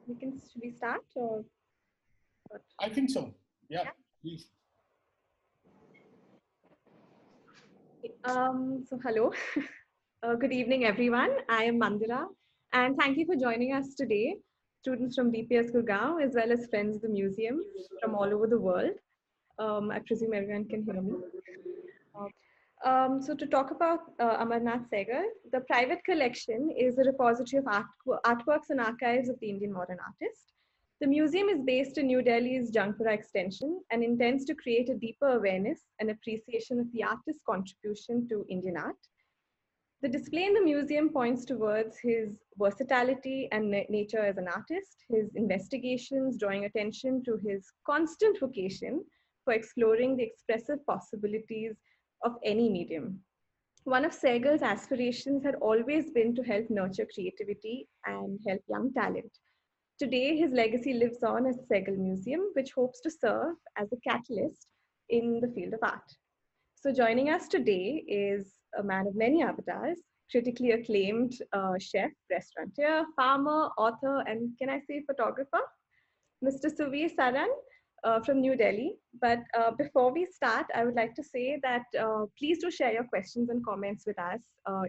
Should we start or what? I think so. Yeah, please. So hello. Good evening, everyone. I am Mandira, and thank you for joining us today, students from DPS Gurgaon, as well as friends of the museum from all over the world. I presume everyone can hear me. So to talk about Amarnath Segar, the private collection is a repository of artworks and archives of the Indian modern artist. The museum is based in New Delhi's Jangpura extension and intends to create a deeper awareness and appreciation of the artist's contribution to Indian art. The display in the museum points towards his versatility and nature as an artist, his investigations drawing attention to his constant vocation for exploring the expressive possibilities of any medium. One of Segal's aspirations had always been to help nurture creativity and help young talent. Today, his legacy lives on as the Segal Museum, which hopes to serve as a catalyst in the field of art. So joining us today is a man of many avatars, critically acclaimed chef, restaurateur, farmer, author, and can I say photographer? Mr. Suvir Saran from New Delhi. But before we start, I would like to say that please do share your questions and comments with us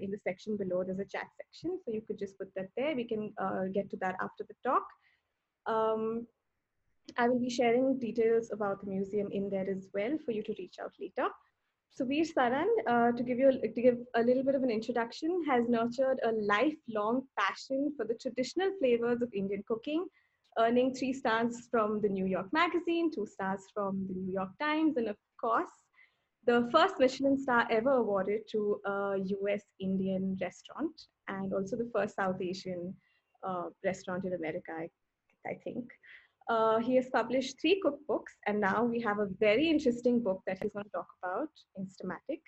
in the section below. There's a chat section, so you could just put that there. We can get to that after the talk. I will be sharing details about the museum in there as well for you to reach out later. Suvir Saran, to give a little bit of an introduction, has nurtured a lifelong passion for the traditional flavors of Indian cooking, earning 3 stars from the New York Magazine, 2 stars from the New York Times, and of course, the first Michelin star ever awarded to a US Indian restaurant, and also the first South Asian restaurant in America, I think. He has published 3 cookbooks, and now we have a very interesting book that he's going to talk about, Instamatic.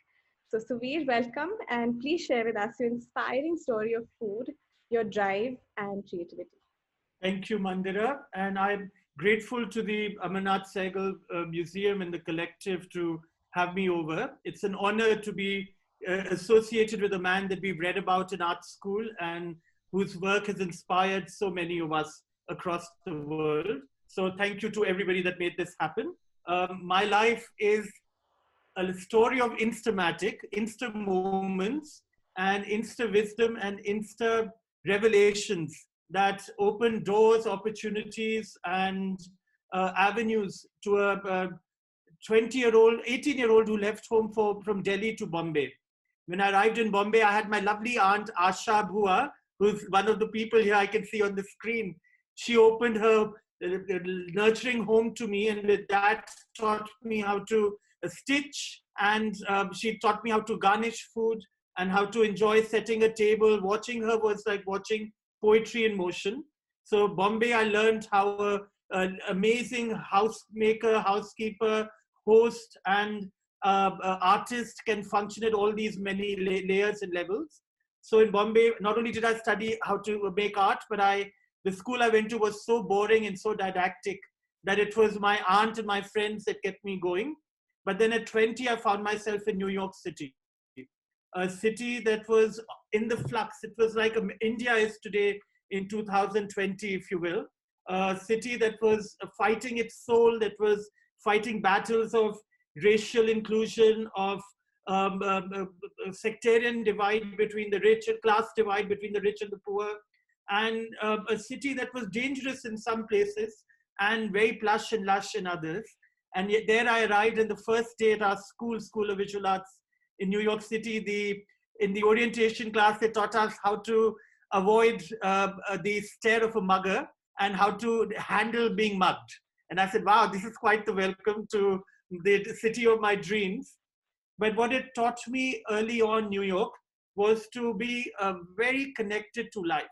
So Suvir, welcome, and please share with us your inspiring story of food, your drive, and creativity. Thank you, Mandira, and I'm grateful to the Amarnath Segal Museum and the collective to have me over. It's an honor to be associated with a man that we've read about in art school and whose work has inspired so many of us across the world. So thank you to everybody that made this happen. My life is a story of Instamatic, Insta moments, and Insta wisdom and Insta revelations that open doors, opportunities, and avenues to a 20-year-old, 18-year-old who left home from Delhi to Bombay. When I arrived in Bombay, I had my lovely aunt, Asha Bhua, who's one of the people here I can see on the screen. She opened her nurturing home to me, and with that taught me how to stitch, and she taught me how to garnish food and how to enjoy setting a table. Watching her was like watching poetry in motion. So Bombay, I learned how an amazing housemaker, housekeeper, host, and artist can function at all these many layers and levels. So in Bombay, not only did I study how to make art, but the school I went to was so boring and so didactic that it was my aunt and my friends that kept me going. But then at 20, I found myself in New York City, a city that was in the flux. It was like India is today in 2020, if you will. A city that was fighting its soul, that was fighting battles of racial inclusion, of sectarian divide between the rich, and class divide between the rich and the poor, and a city that was dangerous in some places and very plush and lush in others. And yet there I arrived, in the first day at our School of Visual Arts in New York City. In the orientation class, they taught us how to avoid the stare of a mugger and how to handle being mugged. And I said, wow, this is quite the welcome to the city of my dreams. But what it taught me early on, New York, was to be very connected to life.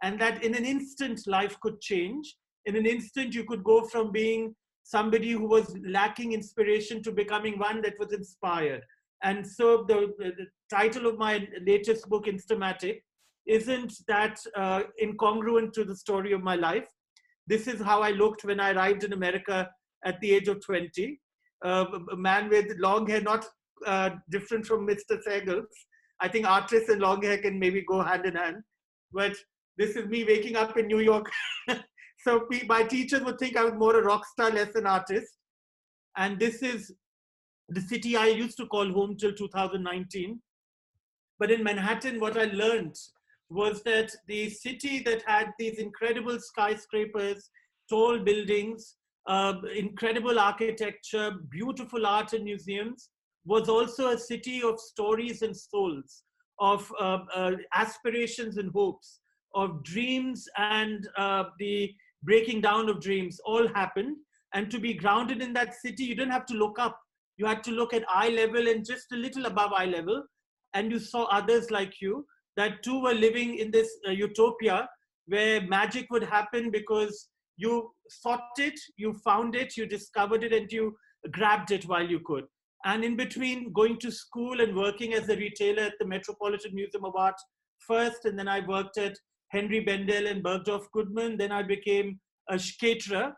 And that in an instant, life could change. In an instant, you could go from being somebody who was lacking inspiration to becoming one that was inspired. And so the title of my latest book, Instamatic, isn't that incongruent to the story of my life. This is how I looked when I arrived in America at the age of 20. A man with long hair, not different from Mr. Segal's. I think artists and long hair can maybe go hand in hand. But this is me waking up in New York So my teachers would think I was more a rock star, less an artist. And this is the city I used to call home till 2019. But in Manhattan, what I learned was that the city that had these incredible skyscrapers, tall buildings, incredible architecture, beautiful art and museums, was also a city of stories and souls, of aspirations and hopes, of dreams and the breaking down of dreams all happened. And to be grounded in that city, you didn't have to look up. You had to look at eye level and just a little above eye level. And you saw others like you that too were living in this utopia where magic would happen because you sought it, you found it, you discovered it, and you grabbed it while you could. And in between going to school and working as a retailer at the Metropolitan Museum of Art first, and then I worked at Henry Bendel and Bergdorf Goodman, then I became a caterer.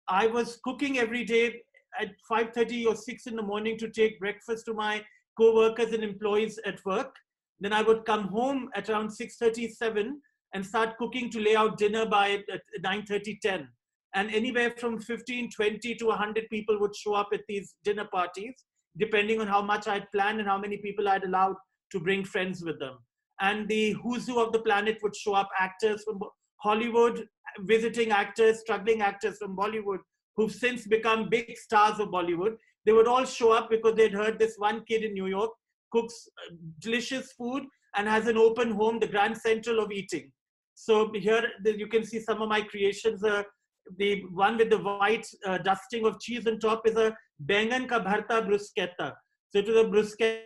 I was cooking every day at 5:30 or 6 in the morning to take breakfast to my co-workers and employees at work. Then I would come home at around 6:37 and start cooking to lay out dinner by 9:30, 10. And anywhere from 15, 20 to 100 people would show up at these dinner parties, depending on how much I'd planned and how many people I'd allowed to bring friends with them. And the who's who of the planet would show up, actors from Hollywood, visiting actors, struggling actors from Bollywood, who've since become big stars of Bollywood. They would all show up because they'd heard this one kid in New York cooks delicious food and has an open home, the Grand Central of eating. So here you can see some of my creations. The one with the white dusting of cheese on top is a Bengan ka bharta bruschetta. So it was a bruschetta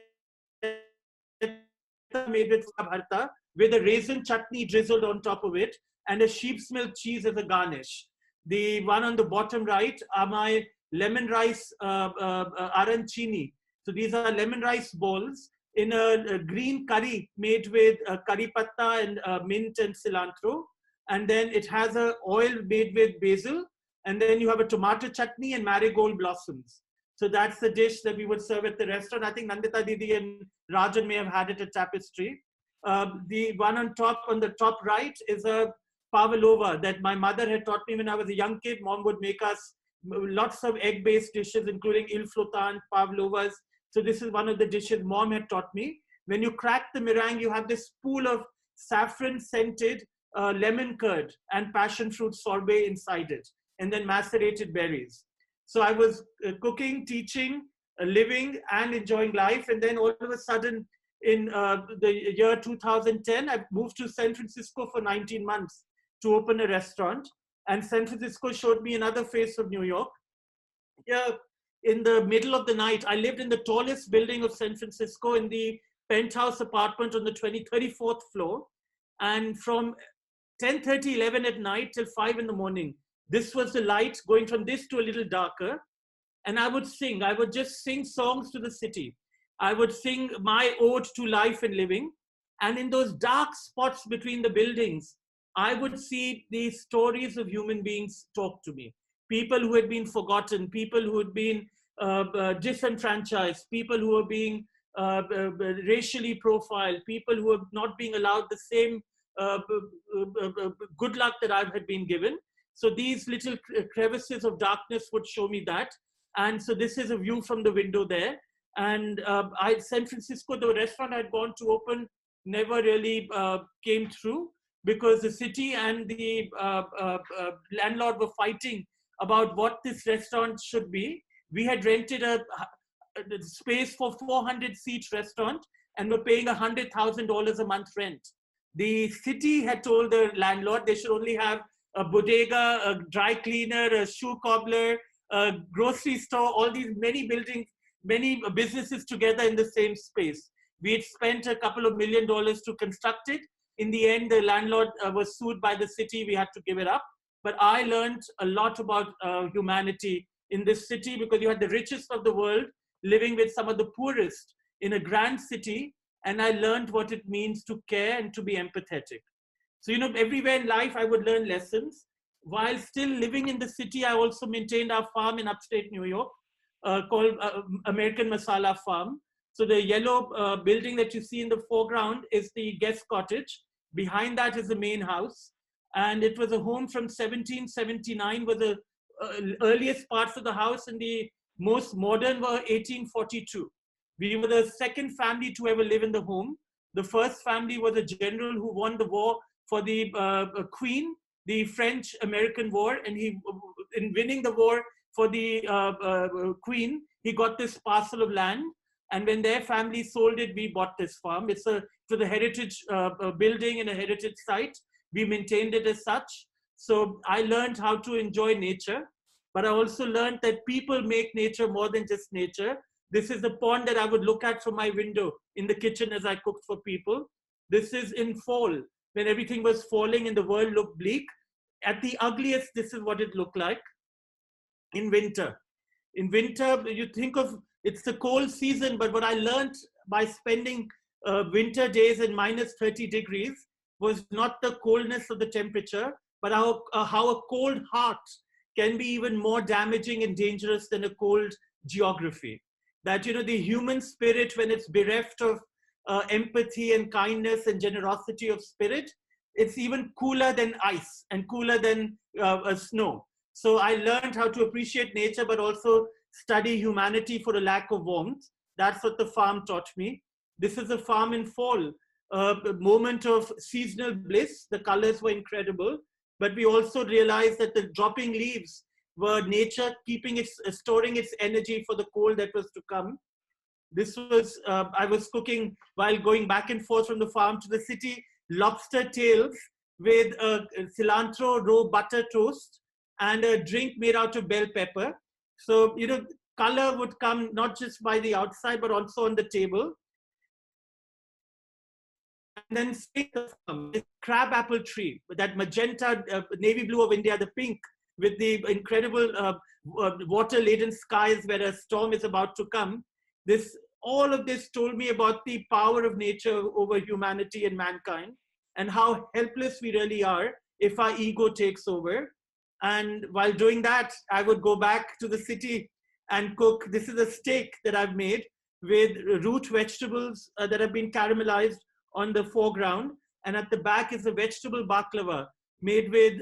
made with bharta with a raisin chutney drizzled on top of it and a sheep's milk cheese as a garnish. The one on the bottom right are my lemon rice arancini. So these are lemon rice balls in a green curry made with curry patta and mint and cilantro. And then it has a oil made with basil. And then you have a tomato chutney and marigold blossoms. So that's the dish that we would serve at the restaurant. I think Nandita Didi and Rajan may have had it at Tapestry. The one on the top right is a pavlova that my mother had taught me when I was a young kid. Mom would make us lots of egg-based dishes, including il flottant, pavlovas. So this is one of the dishes Mom had taught me. When you crack the meringue, you have this pool of saffron-scented lemon curd and passion fruit sorbet inside it, and then macerated berries. So I was cooking, teaching, living, and enjoying life. And then all of a sudden, in the year 2010, I moved to San Francisco for 19 months to open a restaurant. And San Francisco showed me another face of New York. Yeah, in the middle of the night, I lived in the tallest building of San Francisco in the penthouse apartment on the 34th floor. And from 10:30, 11 at night till 5 in the morning, this was the light going from this to a little darker. And I would sing. I would just sing songs to the city. I would sing my ode to life and living. And in those dark spots between the buildings, I would see the stories of human beings talk to me. People who had been forgotten, people who had been disenfranchised, people who were being racially profiled, people who were not being allowed the same good luck that I had been given. So these little crevices of darkness would show me that. And so this is a view from the window there. And San Francisco, the restaurant I'd gone to open, never really came through because the city and the landlord were fighting about what this restaurant should be. We had rented a space for 400-seat restaurant and were paying $100,000 a month rent. The city had told the landlord they should only have a bodega, a dry cleaner, a shoe cobbler, a grocery store, all these many buildings, many businesses together in the same space. We had spent a couple of $1 million to construct it. In the end, the landlord was sued by the city. We had to give it up. But I learned a lot about humanity in this city because you had the richest of the world living with some of the poorest in a grand city. And I learned what it means to care and to be empathetic. So, everywhere in life, I would learn lessons. While still living in the city, I also maintained our farm in upstate New York called American Masala Farm. So the yellow building that you see in the foreground is the guest cottage. Behind that is the main house. And it was a home from 1779, was the earliest parts of the house, and the most modern were 1842. We were the second family to ever live in the home. The first family was a general who won the war for the Queen, the French-American War, and he, in winning the war for the Queen, he got this parcel of land. And when their family sold it, we bought this farm. It's a heritage building and a heritage site. We maintained it as such. So I learned how to enjoy nature, but I also learned that people make nature more than just nature. This is the pond that I would look at from my window in the kitchen as I cooked for people. This is in fall, when everything was falling and the world looked bleak. At the ugliest, this is what it looked like. In winter, you think of, it's the cold season, but what I learned by spending winter days in minus 30 degrees was not the coldness of the temperature, but how a cold heart can be even more damaging and dangerous than a cold geography. That, you know, the human spirit, when it's bereft of empathy and kindness and generosity of spirit, it's even cooler than ice and cooler than snow. So I learned how to appreciate nature, but also study humanity for a lack of warmth. That's what the farm taught me. This is a farm in fall, a moment of seasonal bliss. The colors were incredible, but we also realized that the dropping leaves were nature storing its energy for the cold that was to come. This was, I was cooking while going back and forth from the farm to the city, lobster tails with cilantro raw butter toast and a drink made out of bell pepper. So, you know, color would come not just by the outside, but also on the table. And then the crab apple tree, that magenta, navy blue of India, the pink, with the incredible water-laden skies where a storm is about to come. All of this told me about the power of nature over humanity and mankind, and how helpless we really are if our ego takes over. And while doing that, I would go back to the city and cook. This is a steak that I've made with root vegetables that have been caramelized on the foreground. And at the back is a vegetable baklava made with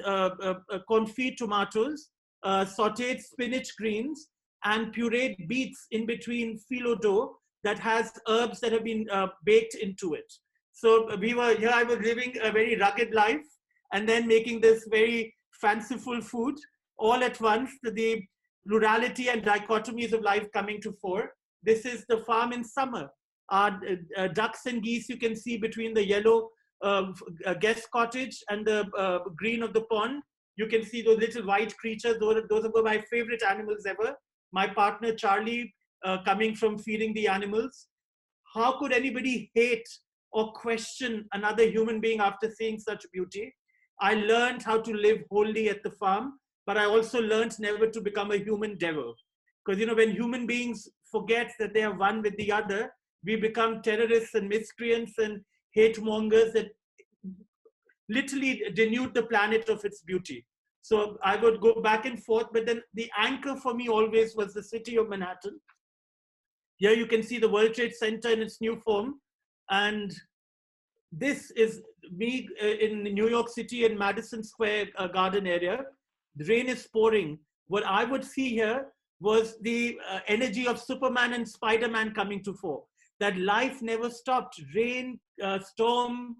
confit tomatoes, sauteed spinach greens, and pureed beets in between phyllo dough that has herbs that have been baked into it. So I was living a very rugged life and then making this very fanciful food all at once, the rurality and dichotomies of life coming to fore. This is the farm in summer. Ducks and geese you can see between the yellow guest cottage and the green of the pond. You can see those little white creatures. Those are my favorite animals ever. My partner Charlie coming from feeding the animals. How could anybody hate or question another human being after seeing such beauty? I learned how to live wholly at the farm, but I also learned never to become a human devil. Because, you know, when human beings forget that they are one with the other, we become terrorists and miscreants and hate mongers that literally denude the planet of its beauty. So I would go back and forth, but then the anchor for me always was the city of Manhattan. Here you can see the World Trade Center in its new form. And this is me in New York City in Madison Square Garden area. The rain is pouring. What I would see here was the energy of Superman and Spider-Man coming to fore. That life never stopped. Rain, storm,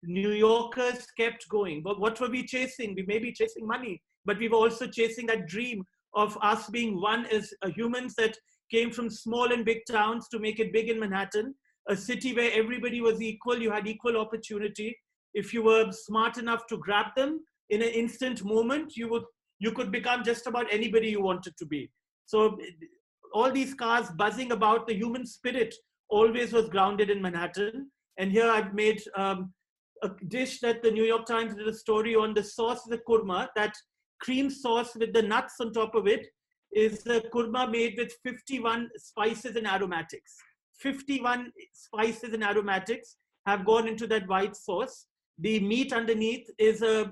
New Yorkers kept going. But what were we chasing? We may be chasing money, but we were also chasing that dream of us being one as humans that came from small and big towns to make it big in Manhattan, a city where everybody was equal. You had equal opportunity. If you were smart enough to grab them in an instant moment, you could become just about anybody you wanted to be. So all these cars buzzing about, the human spirit always was grounded in Manhattan. And here I've made a dish that the New York Times did a story on. The sauce, the kurma, that cream sauce with the nuts on top of it, is a kurma made with 51 spices and aromatics. 51 spices and aromatics have gone into that white sauce. The meat underneath is a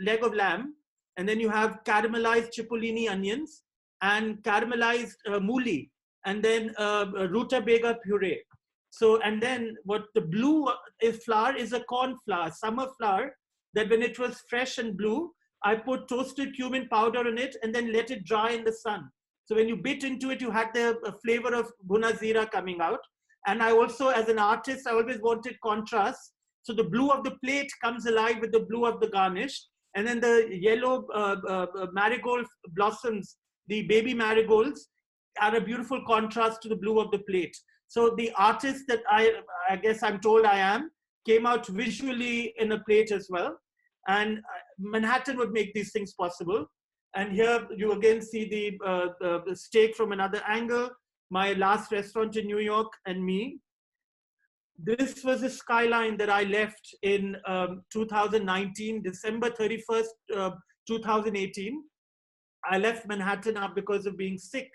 leg of lamb. And then you have caramelized cipollini onions and caramelized mooli, and then rutabaga puree. So, and then what the blue is flour is a corn flour, summer flour, that when it was fresh and blue, I put toasted cumin powder on it and then let it dry in the sun. So when you bit into it, you had the flavor of bhuna zira coming out. And I also, as an artist, I always wanted contrast. So the blue of the plate comes alive with the blue of the garnish. And then the yellow marigold blossoms, the baby marigolds, are a beautiful contrast to the blue of the plate. So the artist that I guess I'm told I am, came out visually in a plate as well. And Manhattan would make these things possible. And here you again see the steak from another angle, my last restaurant in New York and me. This was a skyline that I left in 2019, December 31st, 2018. I left Manhattan up because of being sick.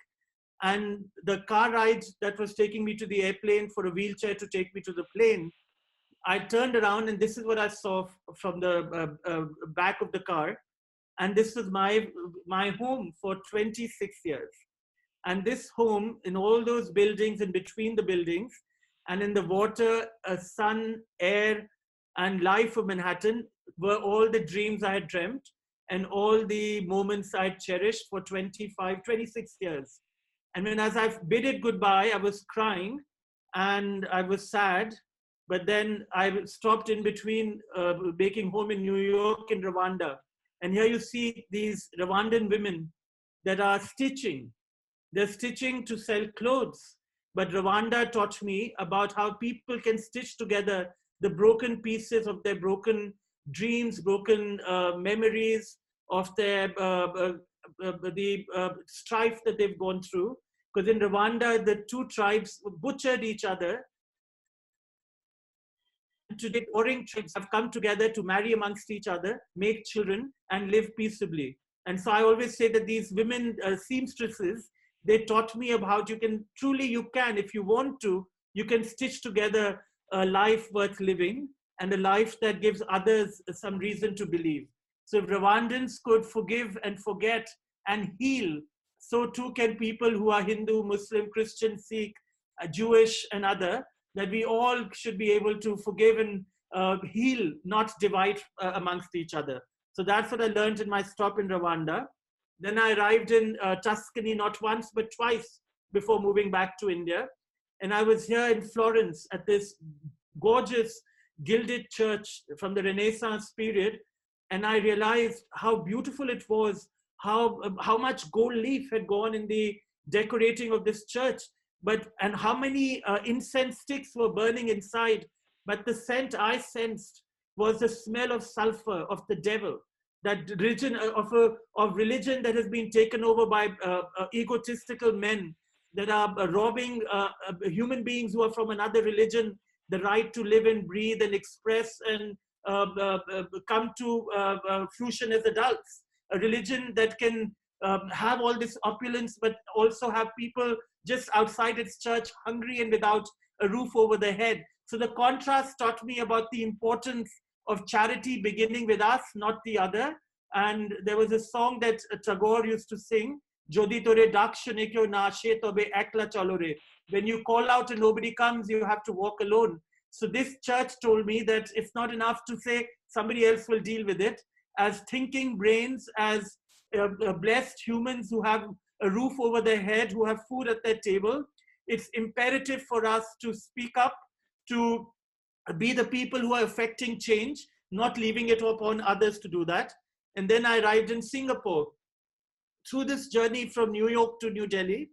And the car ride that was taking me to the airplane for a wheelchair to take me to the plane, I turned around and this is what I saw from the back of the car. And this was my home for 26 years. And this home, in all those buildings, in between the buildings, and in the water, sun, air, and life of Manhattan were all the dreams I had dreamt and all the moments I had cherished for 26 years. And when as I bid it goodbye, I was crying and I was sad. But then I stopped in between baking home in New York and Rwanda. And here you see these Rwandan women that are stitching. They're stitching to sell clothes. But Rwanda taught me about how people can stitch together the broken pieces of their broken dreams, broken memories of their strife that they've gone through. Because in Rwanda, the two tribes butchered each other. Today, warring tribes have come together to marry amongst each other, make children, and live peaceably. And so I always say that these women seamstresses, they taught me about you can, if you want to, you can stitch together a life worth living and a life that gives others some reason to believe. So if Rwandans could forgive and forget and heal, so too can people who are Hindu, Muslim, Christian, Sikh, Jewish, and other, that we all should be able to forgive and heal, not divide amongst each other. So that's what I learned in my stop in Rwanda. Then I arrived in Tuscany not once, but twice before moving back to India. And I was here in Florence at this gorgeous gilded church from the Renaissance period. And I realized how beautiful it was, how much gold leaf had gone in the decorating of this church, and how many incense sticks were burning inside. But the scent I sensed was the smell of sulfur, of the devil, that religion of religion that has been taken over by egotistical men that are robbing human beings who are from another religion the right to live and breathe and express and come to fruition as adults. A religion that can have all this opulence, but also have people just outside its church hungry and without a roof over their head. So the contrast taught me about the importance of charity beginning with us, not the other. And there was a song that Tagore used to sing, Jodi tore dak shune kyo na ashe tobe ekla chalo re. When you call out and nobody comes, you have to walk alone. So this church told me that it's not enough to say somebody else will deal with it. As thinking brains, as blessed humans who have a roof over their head, who have food at their table, it's imperative for us to speak up, to be the people who are affecting change, not leaving it upon others to do that. And then I arrived in Singapore. Through this journey from New York to New Delhi,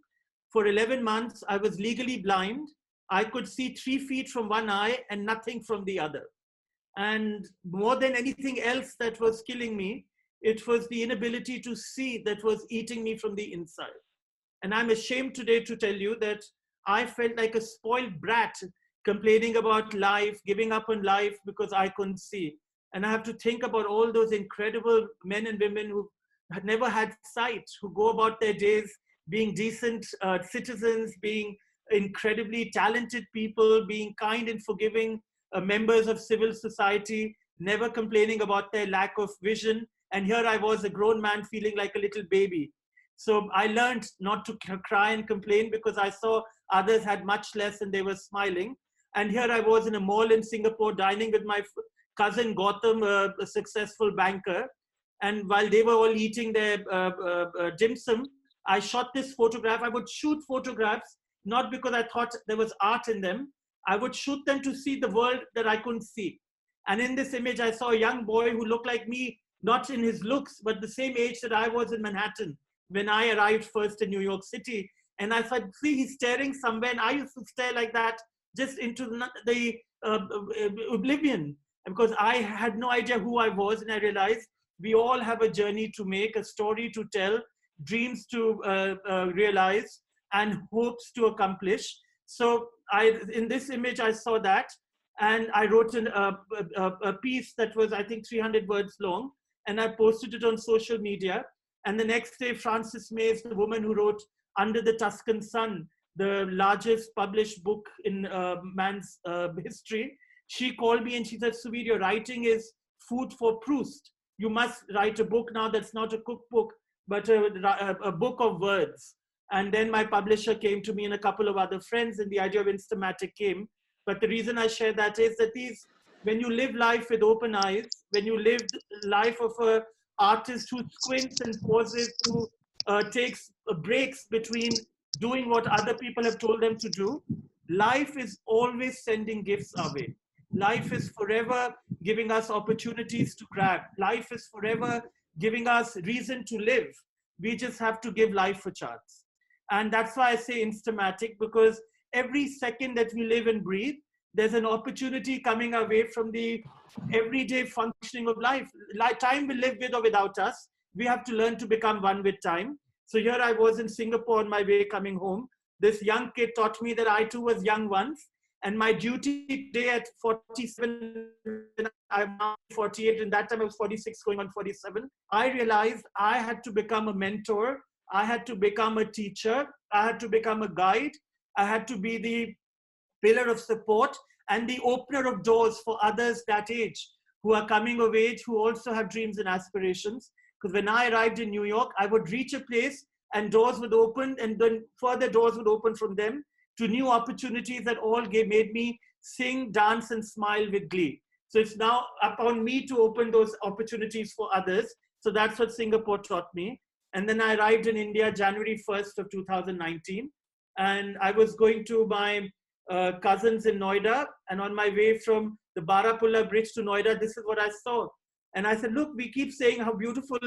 for 11 months, I was legally blind. I could see 3 feet from one eye and nothing from the other. And more than anything else that was killing me, it was the inability to see that was eating me from the inside. And I'm ashamed today to tell you that I felt like a spoiled brat complaining about life, giving up on life because I couldn't see. And I have to think about all those incredible men and women who had never had sight, who go about their days being decent citizens, being incredibly talented people, being kind and forgiving members of civil society, never complaining about their lack of vision. And here I was, a grown man, feeling like a little baby. So I learned not to cry and complain because I saw others had much less and they were smiling. And here I was in a mall in Singapore, dining with my cousin Gautam, a successful banker. And while they were all eating their dim sum, I shot this photograph. I would shoot photographs, not because I thought there was art in them. I would shoot them to see the world that I couldn't see. And in this image, I saw a young boy who looked like me, not in his looks, but the same age that I was in Manhattan when I arrived first in New York City. And I thought, see, he's staring somewhere. And I used to stare like that just into the oblivion, because I had no idea who I was. And I realized we all have a journey to make, a story to tell, dreams to realize, and hopes to accomplish. So in this image, I saw that. And I wrote a piece that was, I think, 300 words long. And I posted it on social media. And the next day, Frances Mays, the woman who wrote Under the Tuscan Sun, the largest published book in man's history, she called me and she said, Suvir, your writing is food for Proust. You must write a book now that's not a cookbook, but a book of words. And then my publisher came to me and a couple of other friends, and the idea of Instamatic came. But the reason I share that is that when you live life with open eyes, when you live the life of an artist who squints and pauses, who takes breaks between doing what other people have told them to do, life is always sending gifts our way. Life is forever giving us opportunities to grab. Life is forever giving us reason to live. We just have to give life a chance. And that's why I say Instamatic, because every second that we live and breathe, there's an opportunity coming our way from the everyday functioning of life. Time will live with or without us. We have to learn to become one with time. So here I was in Singapore on my way coming home. This young kid taught me that I too was young once. And my duty today at 47, I'm now 48, and that time I was 46 going on 47. I realized I had to become a mentor. I had to become a teacher. I had to become a guide. I had to be the pillar of support and the opener of doors for others that age who are coming of age, who also have dreams and aspirations. Because when I arrived in New York, I would reach a place and doors would open, and then further doors would open from them to new opportunities that all made me sing, dance, and smile with glee. So it's now upon me to open those opportunities for others. So that's what Singapore taught me. And then I arrived in India January 1st of 2019. And I was going to my cousins in Noida. And on my way from the Barapulla bridge to Noida, this is what I saw. And I said, look, we keep saying how beautiful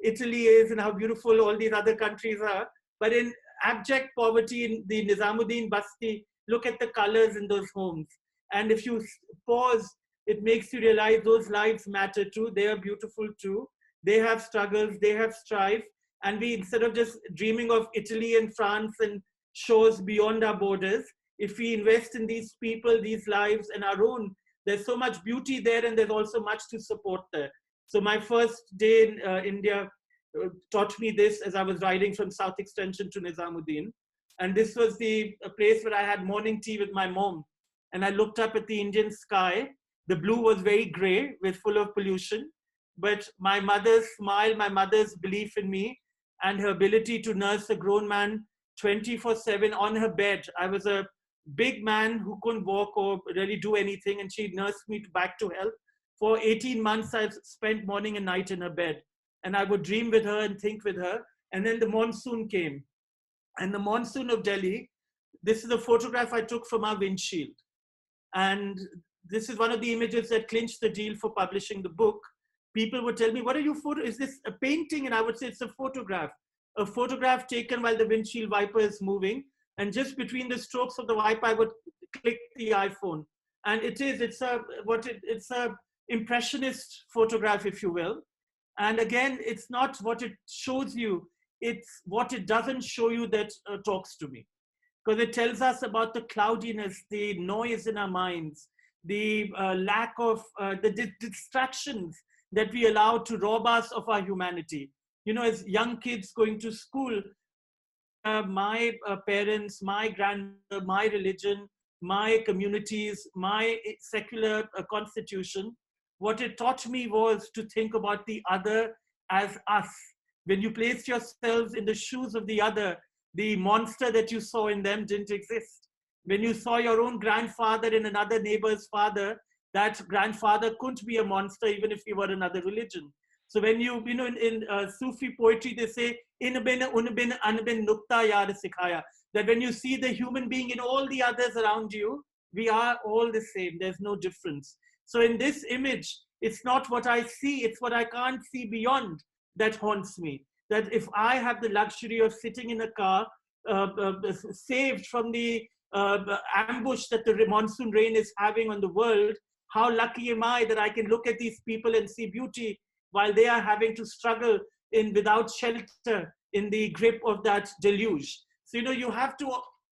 Italy is and how beautiful all these other countries are. But in abject poverty in the Nizamuddin Basti, look at the colors in those homes. And if you pause, it makes you realize those lives matter too. They are beautiful too. They have struggles, they have strife. And we, instead of just dreaming of Italy and France and shores beyond our borders, if we invest in these people, these lives, and our own, there's so much beauty there, and there's also much to support there. So my first day in India taught me this as I was riding from South Extension to Nizamuddin. And this was the place where I had morning tea with my mom. And I looked up at the Indian sky. The blue was very gray, with full of pollution. But my mother's smile, my mother's belief in me, and her ability to nurse a grown man 24/7 on her bed. I was a big man who couldn't walk or really do anything, and she nursed me back to health. For 18 months, I've spent morning and night in her bed. And I would dream with her and think with her. And then the monsoon came. And the monsoon of Delhi, this is a photograph I took from our windshield. And this is one of the images that clinched the deal for publishing the book. People would tell me, what are you is this a painting? And I would say it's a photograph taken while the windshield wiper is moving. And just between the strokes of the wiper, I would click the iPhone. And it's a impressionist photograph, if you will. And again, it's not what it shows you, it's what it doesn't show you that talks to me. Because it tells us about the cloudiness, the noise in our minds, the lack of the distractions that we allow to rob us of our humanity. You know, as young kids going to school, my parents, my grandmother, my religion, my communities, my secular constitution, what it taught me was to think about the other as us. When you place yourselves in the shoes of the other, the monster that you saw in them didn't exist. When you saw your own grandfather in another neighbor's father, that grandfather couldn't be a monster even if he were another religion. So when you know, in Sufi poetry, they say, "In bin unbin anbin nukta yar sikhaya," that when you see the human being in all the others around you, we are all the same. There's no difference. So in this image, it's not what I see, it's what I can't see beyond that haunts me. That if I have the luxury of sitting in a car, saved from the ambush that the monsoon rain is having on the world, how lucky am I that I can look at these people and see beauty while they are having to struggle without shelter in the grip of that deluge. So, you know, you have to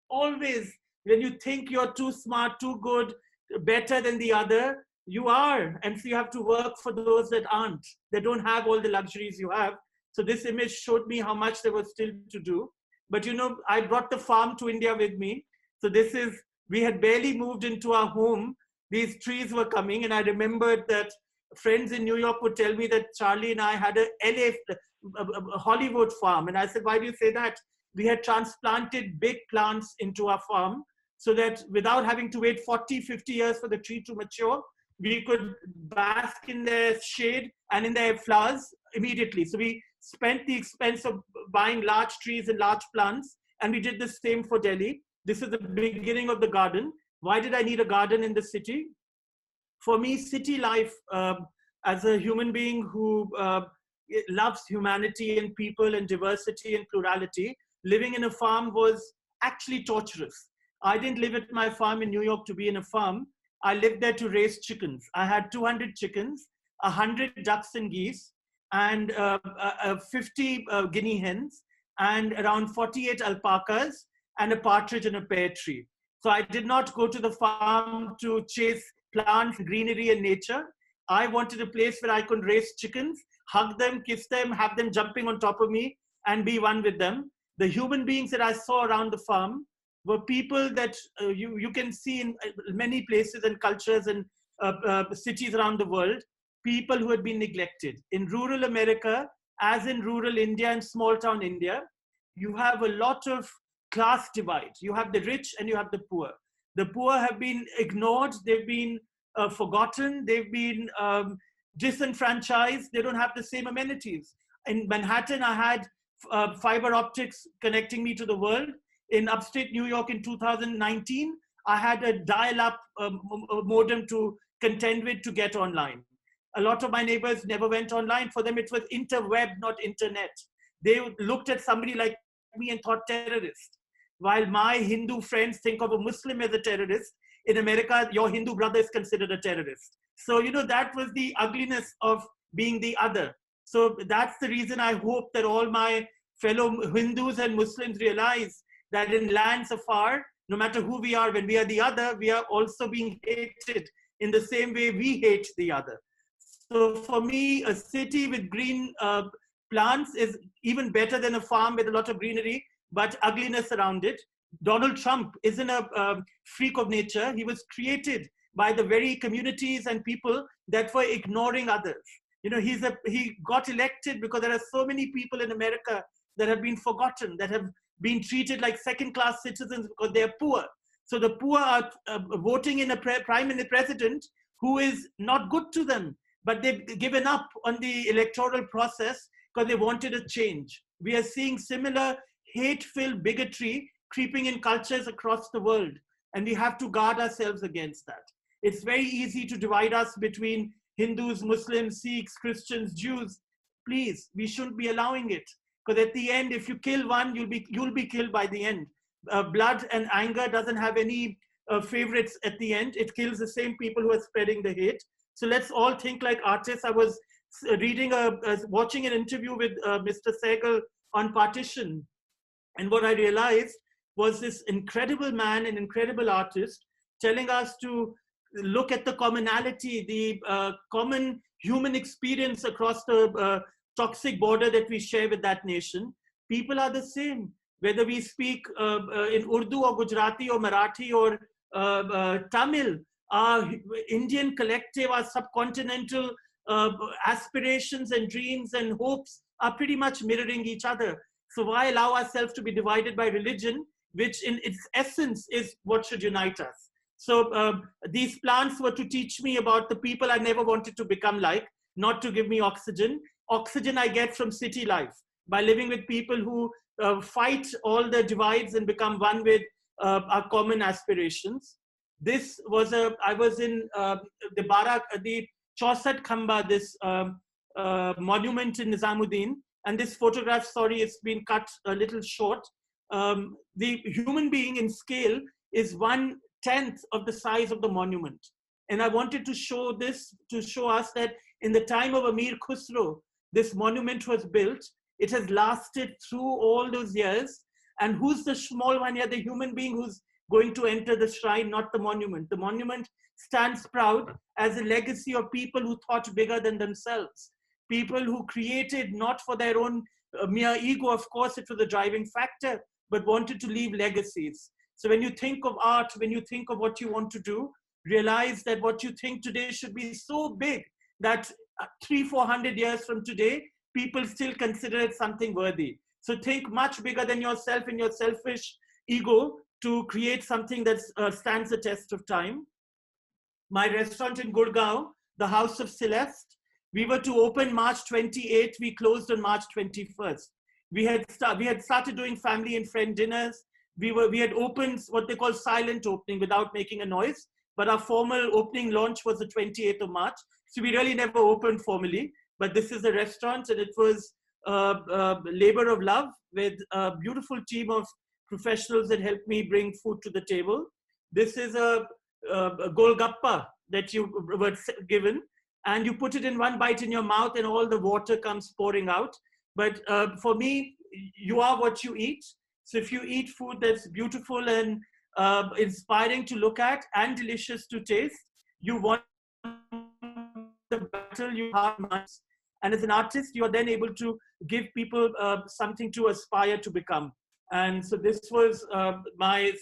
always, when you think you're too smart, too good, better than the other, you are. And so you have to work for those that aren't, that don't have all the luxuries you have. So this image showed me how much there was still to do. But, you know, I brought the farm to India with me. So this is, we had barely moved into our home. These trees were coming. And I remembered that friends in New York would tell me that Charlie and I had a Hollywood farm. And I said, why do you say that? We had transplanted big plants into our farm so that without having to wait 40, 50 years for the tree to mature, we could bask in their shade and in their flowers immediately. So we spent the expense of buying large trees and large plants, and we did the same for Delhi. This is the beginning of the garden. Why did I need a garden in the city? For me, city life, as a human being who loves humanity and people and diversity and plurality, living in a farm was actually torturous. I didn't live at my farm in New York to be in a farm. I lived there to raise chickens. I had 200 chickens, 100 ducks and geese, and 50 guinea hens, and around 48 alpacas, and a partridge and a pear tree. So I did not go to the farm to chase plants, greenery, and nature. I wanted a place where I could raise chickens, hug them, kiss them, have them jumping on top of me, and be one with them. The human beings that I saw around the farm were people that you can see in many places and cultures and cities around the world, people who had been neglected. In rural America, as in rural India and small town India, you have a lot of class divide. You have the rich and you have the poor. The poor have been ignored, they've been forgotten, they've been disenfranchised, they don't have the same amenities. In Manhattan, I had fiber optics connecting me to the world. In upstate New York in 2019, I had a dial-up modem to contend with to get online. A lot of my neighbors never went online. For them, it was interweb, not internet. They looked at somebody like me and thought terrorist. While my Hindu friends think of a Muslim as a terrorist, in America, your Hindu brother is considered a terrorist. So, you know, that was the ugliness of being the other. So that's the reason I hope that all my fellow Hindus and Muslims realize that in lands afar, no matter who we are, when we are the other, we are also being hated in the same way we hate the other. So for me, a city with green plants is even better than a farm with a lot of greenery, but ugliness around it. Donald Trump isn't a freak of nature. He was created by the very communities and people that were ignoring others. You know, he got elected because there are so many people in America that have been forgotten, that have been treated like second-class citizens because they're poor. So the poor are voting in a prime president who is not good to them, but they've given up on the electoral process because they wanted a change. We are seeing similar hate-filled bigotry creeping in cultures across the world, and we have to guard ourselves against that. It's very easy to divide us between Hindus, Muslims, Sikhs, Christians, Jews. Please, we shouldn't be allowing it. Because at the end, if you kill one, you'll be killed by the end. Blood and anger doesn't have any favorites at the end. It kills the same people who are spreading the hate. So let's all think like artists. I was watching an interview with Mr. Sehgal on partition. And what I realized was this incredible man, an incredible artist, telling us to look at the commonality, the common human experience across the toxic border that we share with that nation. People are the same, whether we speak in Urdu or Gujarati or Marathi or Tamil. Our Indian collective, our subcontinental aspirations and dreams and hopes are pretty much mirroring each other. So why allow ourselves to be divided by religion, which in its essence is what should unite us? So these plants were to teach me about the people I never wanted to become like, not to give me oxygen. Oxygen I get from city life by living with people who fight all the divides and become one with our common aspirations. This was I was in the Chausat Khamba, this monument in Nizamuddin, and this photograph, sorry, it's been cut a little short. The human being in scale is 1/10 of the size of the monument. And I wanted to show this, to show us that in the time of Amir Khusro, this monument was built. It has lasted through all those years. And who's the small one here? The human being who's going to enter the shrine, not the monument. The monument stands proud as a legacy of people who thought bigger than themselves. People who created not for their own mere ego, of course, it was a driving factor, but wanted to leave legacies. So when you think of art, when you think of what you want to do, realize that what you think today should be so big that 300-400 years from today, people still consider it something worthy. So think much bigger than yourself and your selfish ego to create something that stands the test of time. My restaurant in Gurgaon, the House of Celeste, we were to open March 28th, we closed on March 21st. We had started doing family and friend dinners. We had opened what they call silent opening without making a noise, but our formal opening launch was the 28th of March. So we really never opened formally, but this is a restaurant, and it was a labor of love with a beautiful team of professionals that helped me bring food to the table. This is a golgappa that you were given, and you put it in one bite in your mouth and all the water comes pouring out. But for me, you are what you eat. So if you eat food that's beautiful and inspiring to look at and delicious to taste, you want the battle you have. And as an artist, you are then able to give people something to aspire to become. And so this was my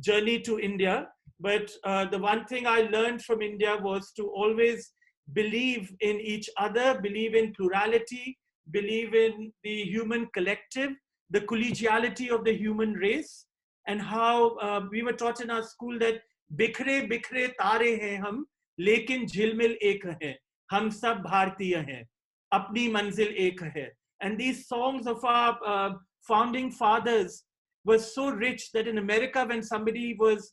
journey to India. But the one thing I learned from India was to always believe in each other, believe in plurality, believe in the human collective, the collegiality of the human race, and how we were taught in our school that bikhre bikhre tare hain hum, lekin jhilmil ek hai, hum sab bhartiya hain, apni manzil ek hai. And these songs of our founding fathers were so rich that in America, when somebody was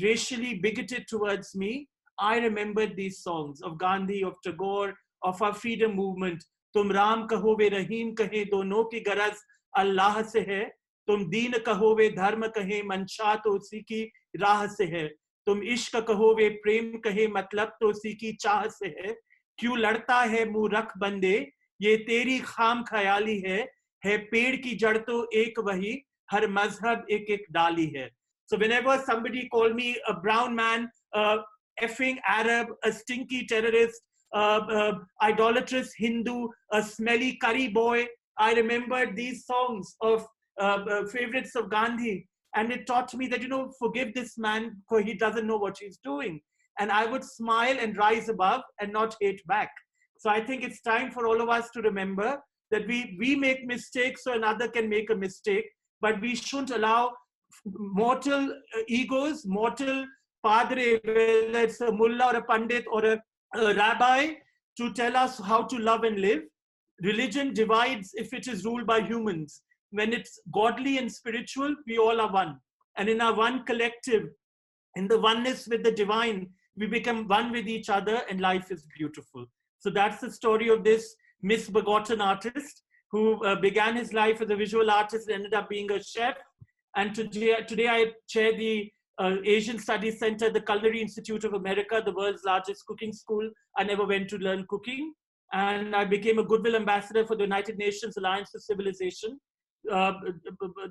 racially bigoted towards me, I remembered these songs of Gandhi, of Tagore, of our freedom movement. Tum Ram kaho ve Rahim kahe, dono ki garaz Allah se hai. Tum deen kaho ve dharma kahe, mansha to usi ki raah se hai. Tum ishq kaho ve prem kahe, matlab to usi ki chaah se hai. Kyun ladta hai muh rakh bande, ye teri kham khayali hai ped ki jad to ek wahi, har mazhab ek ek dali hai. So whenever somebody called me a brown man, effing Arab, a stinky terrorist, idolatrous Hindu, a smelly curry boy, I remembered these songs of favorites of Gandhi. And it taught me that, forgive this man because he doesn't know what he's doing. And I would smile and rise above and not hate back. So I think it's time for all of us to remember that we make mistakes so another can make a mistake, but we shouldn't allow mortal egos, mortal padre, whether it's a mullah or a pandit or a rabbi, to tell us how to love and live. Religion divides if it is ruled by humans. When it's godly and spiritual, we all are one. And in our one collective, in the oneness with the divine, we become one with each other and life is beautiful. So that's the story of this misbegotten artist who began his life as a visual artist and ended up being a chef. And today I chair the Asian Studies Center, the Culinary Institute of America, the world's largest cooking school. I never went to learn cooking. And I became a goodwill ambassador for the United Nations Alliance for Civilization.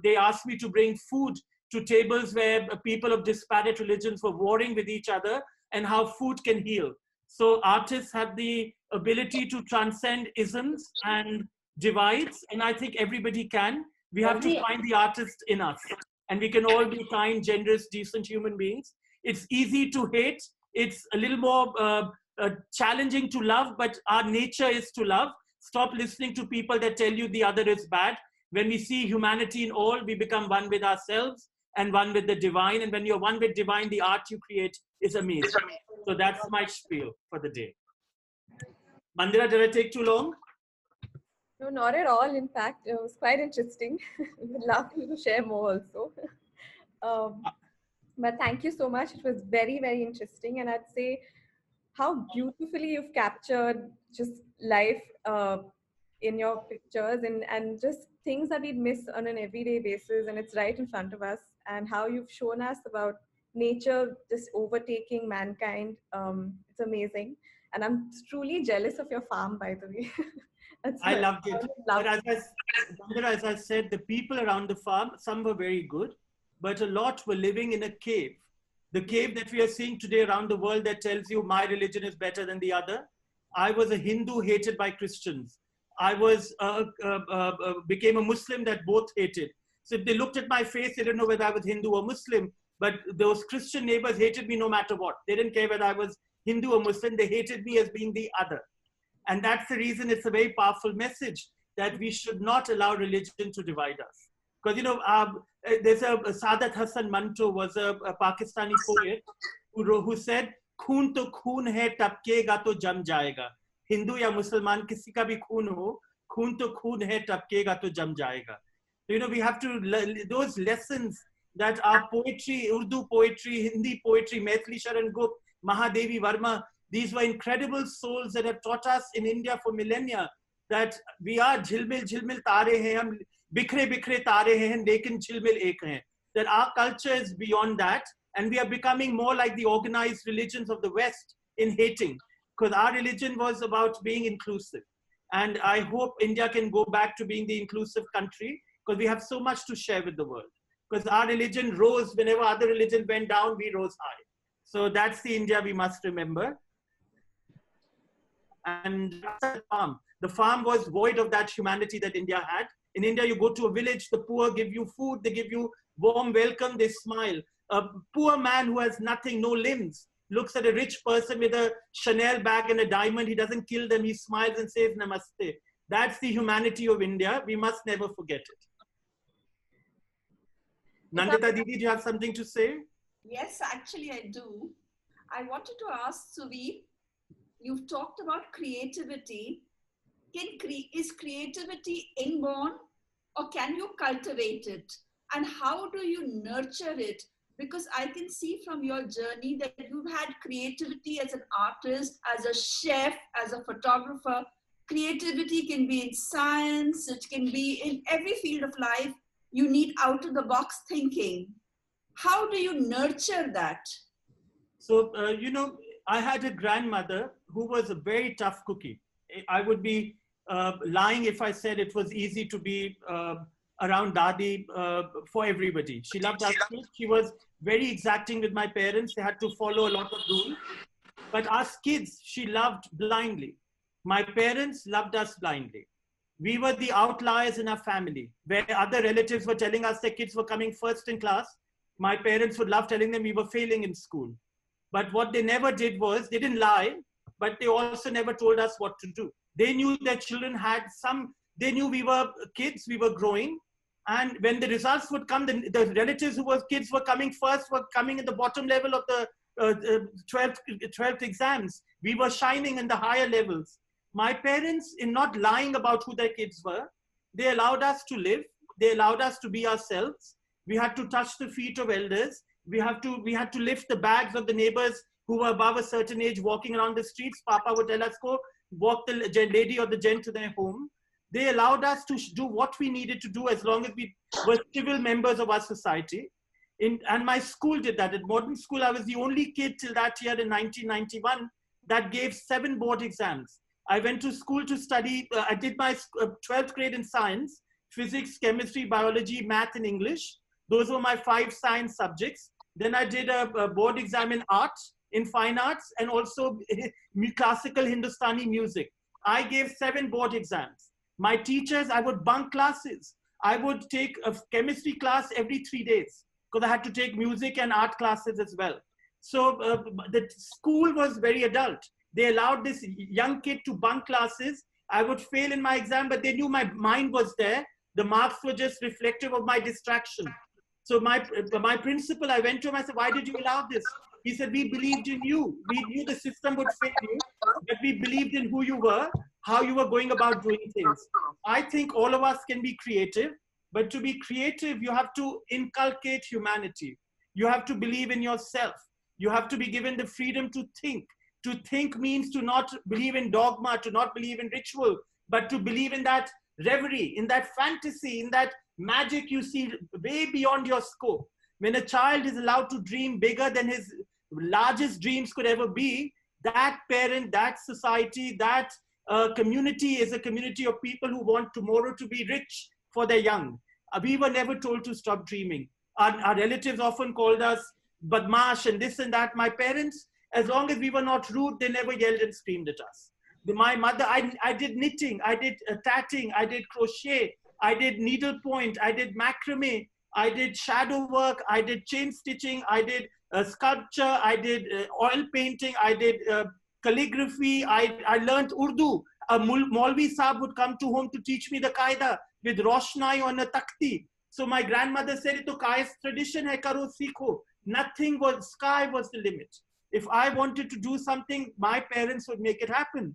They asked me to bring food to tables where people of disparate religions were warring with each other and how food can heal. So artists have the ability to transcend isms and divides. And I think everybody can. We have to find the artist in us. And we can all be kind, generous, decent human beings. It's easy to hate. It's a little more challenging to love, but our nature is to love. Stop listening to people that tell you the other is bad. When we see humanity in all, we become one with ourselves. and one with the divine. And when you're one with divine, the art you create is amazing. So that's my spiel for the day. Mandira, did I take too long? No, not at all. In fact, it was quite interesting. Would love you to share more also. But thank you so much. It was very, very interesting. And I'd say how beautifully you've captured just life in your pictures, and just things that we miss on an everyday basis. And it's right in front of us. And how you've shown us about nature just overtaking mankind. It's amazing. And I'm truly jealous of your farm, by the way. I loved it. But as I said, the people around the farm, some were very good, but a lot were living in a cave. The cave that we are seeing today around the world that tells you my religion is better than the other. I was a Hindu hated by Christians. I was became a Muslim that both hated. So if they looked at my face, they didn't know whether I was Hindu or Muslim. But those Christian neighbors hated me no matter what. They didn't care whether I was Hindu or Muslim. They hated me as being the other. And that's the reason it's a very powerful message that we should not allow religion to divide us. Because, you know, there's a Saadat Hasan Manto was a Pakistani poet who said, "Khoon to khoon hai, tapkega to jam jayega." Hindu ya Musliman, kisi ka bhi khoon to khoon hai, tapkega to jam jayega. So, you know, we have to learn those lessons that our poetry, Urdu poetry, Hindi poetry, Maithili Sharan Gupta, Mahadevi Varma, these were incredible souls that have taught us in India for millennia that we are jhilmil jhilmil tare hain, hum bikhre bikhre tare hain, lekin jhilmil ek hain. That our culture is beyond that, and we are becoming more like the organized religions of the West in hating, because our religion was about being inclusive. And I hope India can go back to being the inclusive country, because we have so much to share with the world. Because our religion rose whenever other religion went down, we rose high. So that's the India we must remember. And the farm was void of that humanity that India had. In India, you go to a village, the poor give you food, they give you warm welcome, they smile. A poor man who has nothing, no limbs, looks at a rich person with a Chanel bag and a diamond, he doesn't kill them, he smiles and says namaste. That's the humanity of India. We must never forget it. Nandita Didi, do you have something to say? Yes, actually I do. I wanted to ask Suvir, you've talked about creativity. Is creativity inborn, or can you cultivate it? And how do you nurture it? Because I can see from your journey that you've had creativity as an artist, as a chef, as a photographer. Creativity can be in science, it can be in every field of life. You need out of the box thinking. How do you nurture that? So, you know, I had a grandmother who was a very tough cookie. I would be lying if I said it was easy to be around Dadi for everybody. She loved us kids. She was very exacting with my parents. They had to follow a lot of rules. But us kids, she loved blindly. My parents loved us blindly. We were the outliers in our family, where other relatives were telling us their kids were coming first in class. My parents would love telling them we were failing in school. But what they never did was, they didn't lie, but they also never told us what to do. They knew their children had some, they knew we were kids, we were growing. And when the results would come, the relatives who were kids were coming first, were coming at the bottom level of the 12th exams. We were shining in the higher levels. My parents, in not lying about who their kids were, they allowed us to live. They allowed us to be ourselves. We had to touch the feet of elders. We had to lift the bags of the neighbors who were above a certain age walking around the streets. Papa would tell us, go walk the lady or the gent to their home. They allowed us to do what we needed to do as long as we were civil members of our society. And my school did that. At modern school, I was the only kid till that year in 1991 that gave 7 board exams. I went to school to study. I did my 12th grade in science, physics, chemistry, biology, math, and English. Those were my 5 science subjects. Then I did a board exam in art, in fine arts, and also classical Hindustani music. I gave 7 board exams. My teachers, I would bunk classes. I would take a chemistry class every 3 days because I had to take music and art classes as well. So the school was very adult. They allowed this young kid to bunk classes. I would fail in my exam, but they knew my mind was there. The marks were just reflective of my distraction. So my principal, I went to him, I said, why did you allow this? He said, we believed in you. We knew the system would fail you, but we believed in who you were, how you were going about doing things. I think all of us can be creative, but to be creative, you have to inculcate humanity. You have to believe in yourself. You have to be given the freedom to think. To think means to not believe in dogma, to not believe in ritual, but to believe in that reverie, in that fantasy, in that magic you see way beyond your scope. When a child is allowed to dream bigger than his largest dreams could ever be, that parent, that society, that community is a community of people who want tomorrow to be rich for their young. We were never told to stop dreaming. Our relatives often called us badmash and this and that. My parents, as long as we were not rude, they never yelled and screamed at us. My mother, I did knitting, I did tatting, I did crochet, I did needlepoint, I did macrame, I did shadow work, I did chain stitching, I did sculpture, I did oil painting, I did calligraphy, I learned Urdu. A Maulvi Saab would come to home to teach me the qaida with roshnai on a takti. So my grandmother said, "Ito kais tradition hai, karo sikho." Nothing was, sky was the limit. If I wanted to do something, my parents would make it happen.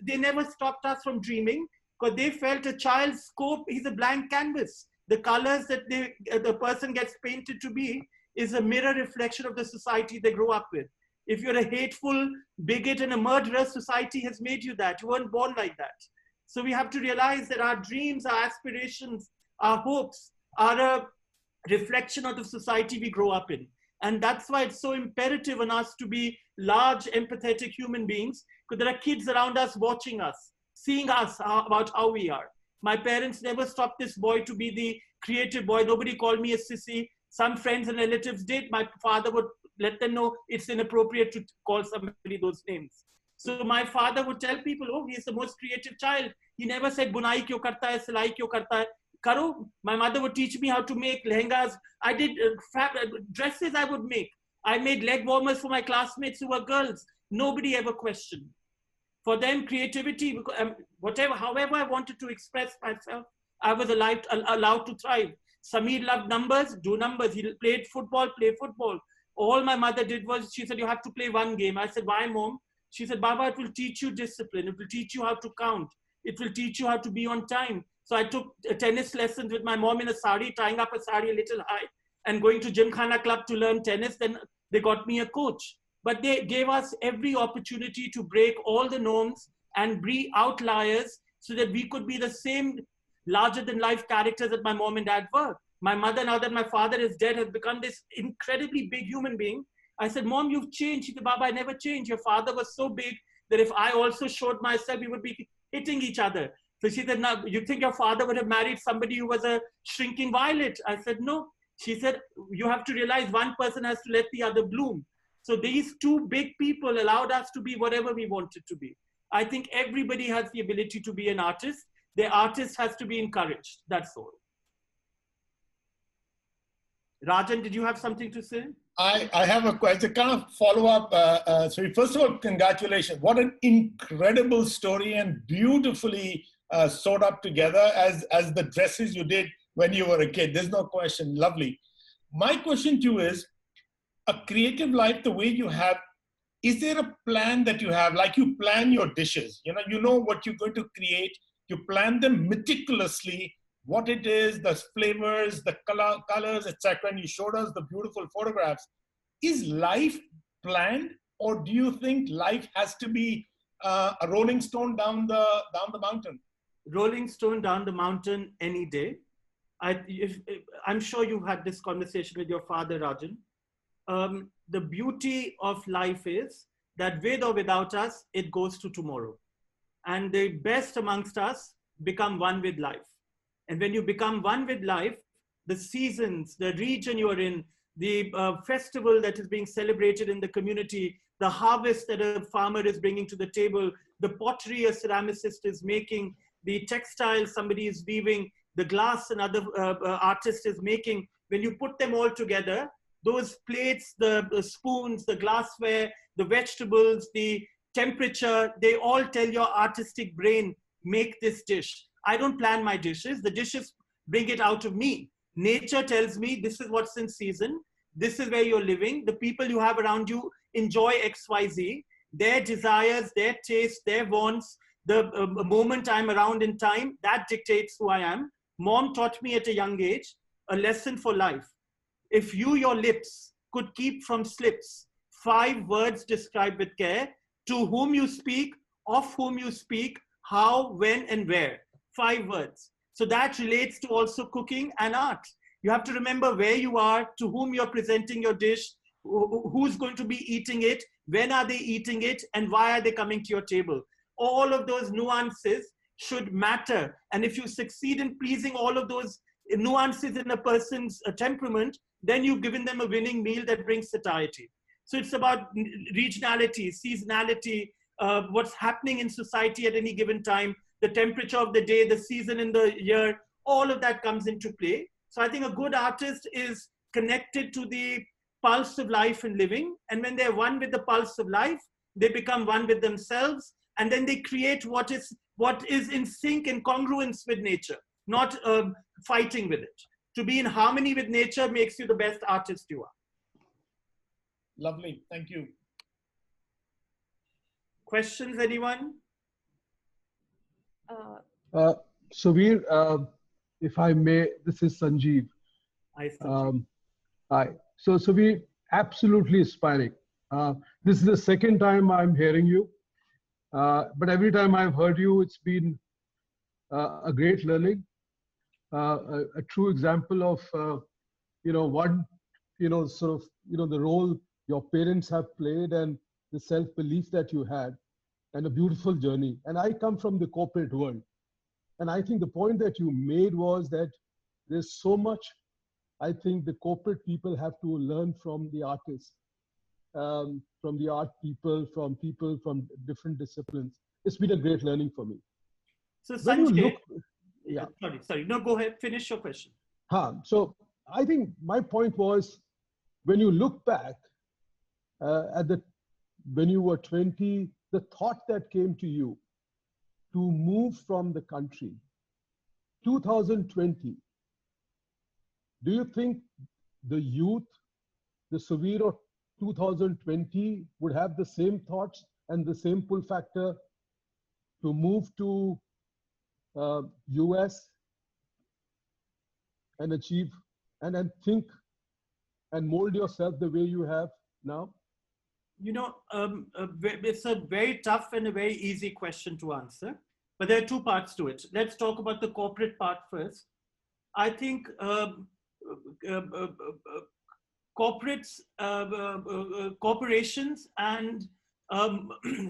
They never stopped us from dreaming because they felt a child's scope is a blank canvas. The colors that the person gets painted to be is a mirror reflection of the society they grow up with. If you're a hateful bigot and a murderer, society has made you that. You weren't born like that. So we have to realize that our dreams, our aspirations, our hopes are a reflection of the society we grow up in. And that's why it's so imperative on us to be large, empathetic human beings, because there are kids around us watching us, seeing us about how we are. My parents never stopped this boy to be the creative boy. Nobody called me a sissy. Some friends and relatives did. My father would let them know it's inappropriate to call somebody those names. So my father would tell people, oh, he's the most creative child. He never said, bunai kyo karta hai, silai kyo karta hai. Karo. My mother would teach me how to make lehengas. I did dresses I would make. I made leg warmers for my classmates who were girls. Nobody ever questioned. For them, creativity, however I wanted to express myself, I was allowed to thrive. Sameer loved numbers, do numbers. He played football, play football. All my mother did was, she said, you have to play one game. I said, why, Mom? She said, Baba, it will teach you discipline. It will teach you how to count. It will teach you how to be on time. So I took tennis lessons with my mom in a sari, tying up a sari a little high, and going to Gymkhana Club to learn tennis. Then they got me a coach. But they gave us every opportunity to break all the norms and be outliers so that we could be the same larger-than-life characters that my mom and dad were. My mother, now that my father is dead, has become this incredibly big human being. I said, Mom, you've changed. She said, Baba, I never changed. Your father was so big that if I also showed myself, we would be hitting each other. So she said, now, you think your father would have married somebody who was a shrinking violet? I said, no. She said, you have to realize one person has to let the other bloom. So these two big people allowed us to be whatever we wanted to be. I think everybody has the ability to be an artist. The artist has to be encouraged. That's all. Rajan, did you have something to say? I have a question, kind of follow-up. So first of all, congratulations. What an incredible story and beautifully sewed up together as the dresses you did when you were a kid. There's no question. Lovely. My question to you is, a creative life the way you have, is there a plan that you have, like you plan your dishes? You know what you're going to create. You plan them meticulously, what it is, the flavors, the colors, etc. And you showed us the beautiful photographs. Is life planned, or do you think life has to be a rolling stone down the mountain? Rolling stone down the mountain any day. I'm sure you had this conversation with your father, Rajan. The beauty of life is that with or without us, it goes to tomorrow. And the best amongst us become one with life. And when you become one with life, the seasons, the region you're in, the festival that is being celebrated in the community, the harvest that a farmer is bringing to the table, the pottery a ceramicist is making, the textiles somebody is weaving, the glass another artist is making, when you put them all together, those plates, the spoons, the glassware, the vegetables, the temperature, they all tell your artistic brain, make this dish. I don't plan my dishes. The dishes bring it out of me. Nature tells me this is what's in season. This is where you're living. The people you have around you enjoy X, Y, Z. Their desires, their tastes, their wants, the moment I'm around in time, that dictates who I am. Mom taught me at a young age a lesson for life. If you, your lips, could keep from slips 5 words described with care, to whom you speak, of whom you speak, how, when, and where. 5 words. So that relates to also cooking and art. You have to remember where you are, to whom you're presenting your dish, who's going to be eating it, when are they eating it, and why are they coming to your table. All of those nuances should matter. And if you succeed in pleasing all of those nuances in a person's temperament, then you've given them a winning meal that brings satiety. So it's about regionality, seasonality, what's happening in society at any given time, the temperature of the day, the season in the year, all of that comes into play. So I think a good artist is connected to the pulse of life and living. And when they're one with the pulse of life, they become one with themselves. And then they create what is in sync and congruence with nature, not fighting with it. To be in harmony with nature makes you the best artist you are. Lovely, thank you. Questions, anyone? Suvir, if I may, this is Sanjeev. Hi, Sanjeev. Hi. So Suvir, absolutely inspiring. This is the second time I'm hearing you. But every time I've heard you, it's been a great learning, a true example of, the role your parents have played and the self-belief that you had, and a beautiful journey. And I come from the corporate world. And I think the point that you made was that there's so much, I think the corporate people have to learn from the artists. From the art people from different disciplines. It's been a great learning for me. So Sanjay, sorry. No, go ahead. Finish your question. So I think my point was, when you look back when you were 20, the thought that came to you to move from the country, 2020, do you think the youth, the Suvir of 2020 would have the same thoughts and the same pull factor to move to US and achieve and think and mold yourself the way you have now? It's a very tough and a very easy question to answer, but there are 2 parts to it. Let's talk about the corporate part first. I think corporations and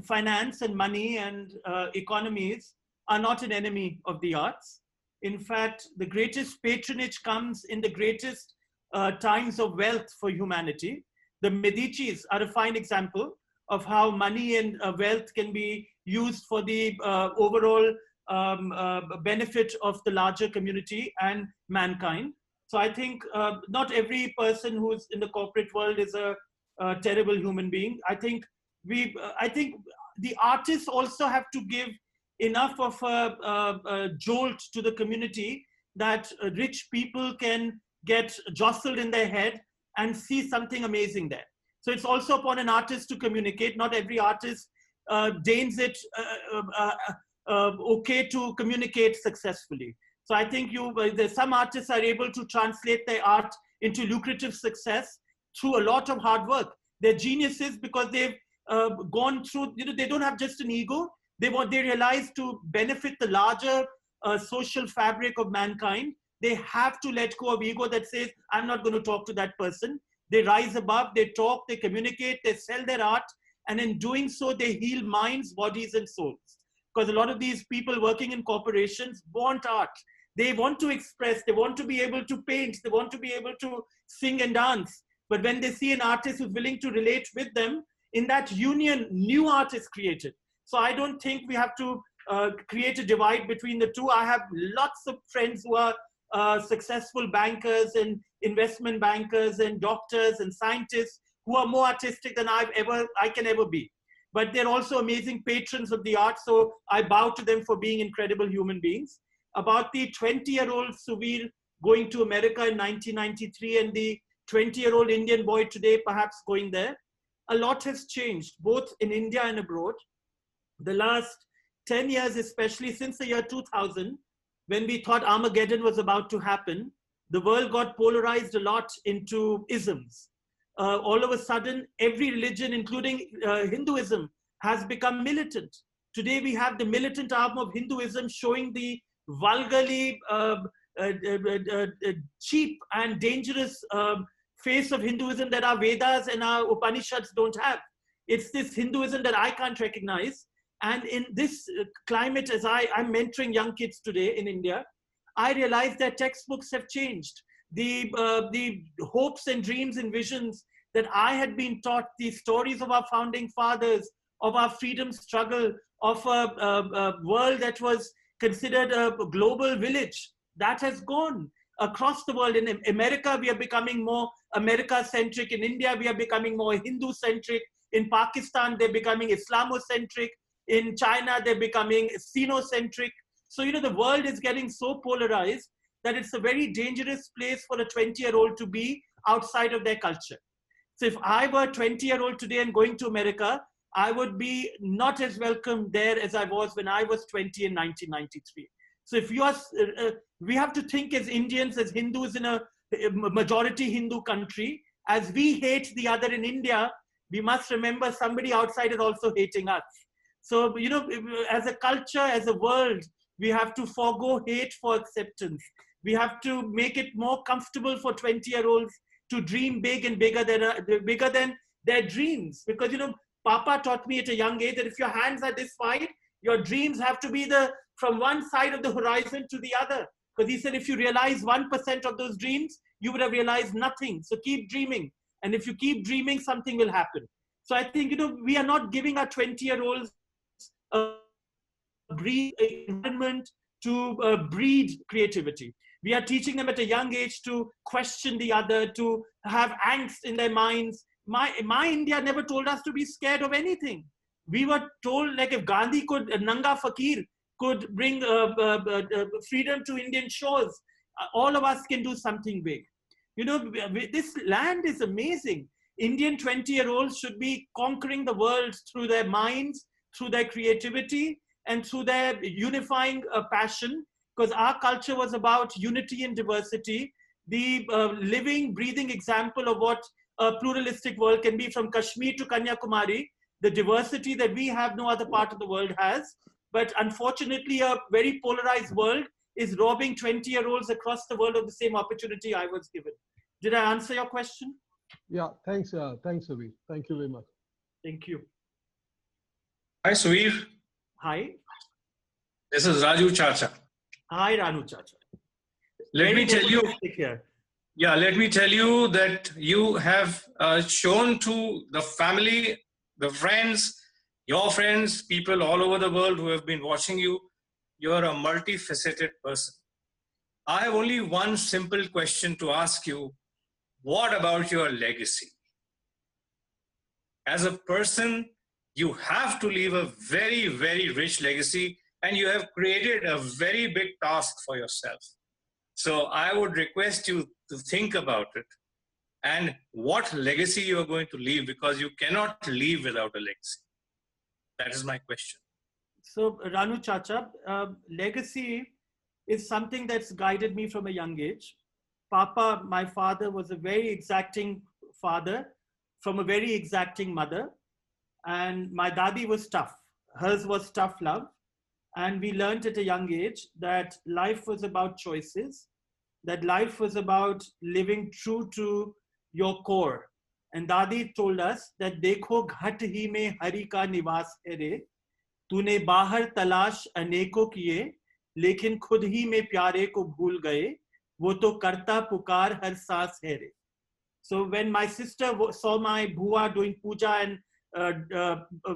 finance and money and economies are not an enemy of the arts. In fact, the greatest patronage comes in the greatest times of wealth for humanity. The Medicis are a fine example of how money and wealth can be used for the overall benefit of the larger community and mankind. So I think not every person who's in the corporate world is a terrible human being. I think the artists also have to give enough of a jolt to the community that rich people can get jostled in their head and see something amazing there. So it's also upon an artist to communicate. Not every artist deigns it okay to communicate successfully. So I think some artists are able to translate their art into lucrative success through a lot of hard work. They're geniuses because they've gone through, they don't have just an ego. They realize to benefit the larger social fabric of mankind, they have to let go of ego that says, I'm not going to talk to that person. They rise above, they talk, they communicate, they sell their art. And in doing so, they heal minds, bodies, and souls. Because a lot of these people working in corporations want art. They want to express, they want to be able to paint, they want to be able to sing and dance. But when they see an artist who's willing to relate with them, in that union, new art is created. So I don't think we have to create a divide between the two. I have lots of friends who are successful bankers and investment bankers and doctors and scientists who are more artistic than I can ever be. But they're also amazing patrons of the art. So I bow to them for being incredible human beings. About the 20-year-old Suvir going to America in 1993 and the 20-year-old Indian boy today perhaps going there. A lot has changed, both in India and abroad. The last 10 years, especially since the year 2000, when we thought Armageddon was about to happen, the world got polarized a lot into isms. All of a sudden, every religion, including Hinduism, has become militant. Today, we have the militant arm of Hinduism showing the vulgarly cheap and dangerous face of Hinduism that our Vedas and our Upanishads don't have. It's this Hinduism that I can't recognize. And in this climate, as I'm mentoring young kids today in India, I realized that textbooks have changed. The hopes and dreams and visions that I had been taught, the stories of our founding fathers, of our freedom struggle, of a world that was considered a global village, that has gone across the world. In America, we are becoming more America-centric. In India, we are becoming more Hindu-centric. In Pakistan, they're becoming Islamo-centric. In China, they're becoming Sino-centric. So, you know, the world is getting so polarized that it's a very dangerous place for a 20-year-old to be outside of their culture. So if I were a 20-year-old today and going to America, I would be not as welcome there as I was when I was 20 in 1993. So if you are, we have to think as Indians, as Hindus in a majority Hindu country, as we hate the other in India, we must remember somebody outside is also hating us. So, you know, as a culture, as a world, we have to forego hate for acceptance. We have to make it more comfortable for 20-year-olds to dream big and bigger than their dreams. Because, you know, Papa taught me at a young age that if your hands are this wide, your dreams have to be from one side of the horizon to the other. Because he said, if you realize 1% of those dreams, you would have realized nothing. So keep dreaming. And if you keep dreaming, something will happen. So I think, you know, we are not giving our 20-year-olds a environment to breed creativity. We are teaching them at a young age to question the other, to have angst in their minds. My India never told us to be scared of anything. We were told, like, if Gandhi could, Nanga Fakir could bring freedom to Indian shores, all of us can do something big. You know, this land is amazing. Indian 20-year-olds should be conquering the world through their minds, through their creativity, and through their unifying passion, because our culture was about unity and diversity, the living, breathing example of what a pluralistic world can be, from Kashmir to Kanyakumari, the diversity that we have no other part of the world has. But unfortunately, a very polarized world is robbing 20-year-olds across the world of the same opportunity I was given. Did I answer your question? Yeah, thanks, Suvir. Thank you very much. Thank you. Hi, Suvir. Hi. This is Raju Chacha. Hi, Ranu Chacha. Let me tell you. Here. Yeah, let me tell you that you have shown to the family, the friends, your friends, people all over the world who have been watching you, you're a multifaceted person. I have only one simple question to ask you. What about your legacy? As a person, you have to leave a very, very rich legacy, and you have created a very big task for yourself. So I would request you to think about it and what legacy you are going to leave, because you cannot leave without a legacy. That is my question. So Ranu Chacha, legacy is something that's guided me from a young age. Papa, my father, was a very exacting father from a very exacting mother. And my dadi was tough. Hers was tough love. And we learned at a young age that life was about choices, that life was about living true to your core. And Dadi told us that देखो घट ही में हरि का निवास है रे, तूने बाहर तलाश अनेकों किए, लेकिन खुद ही में प्यारे को भूल गए, वो तो करता पुकार हर सांस है रे. So when my sister saw my bhua doing puja and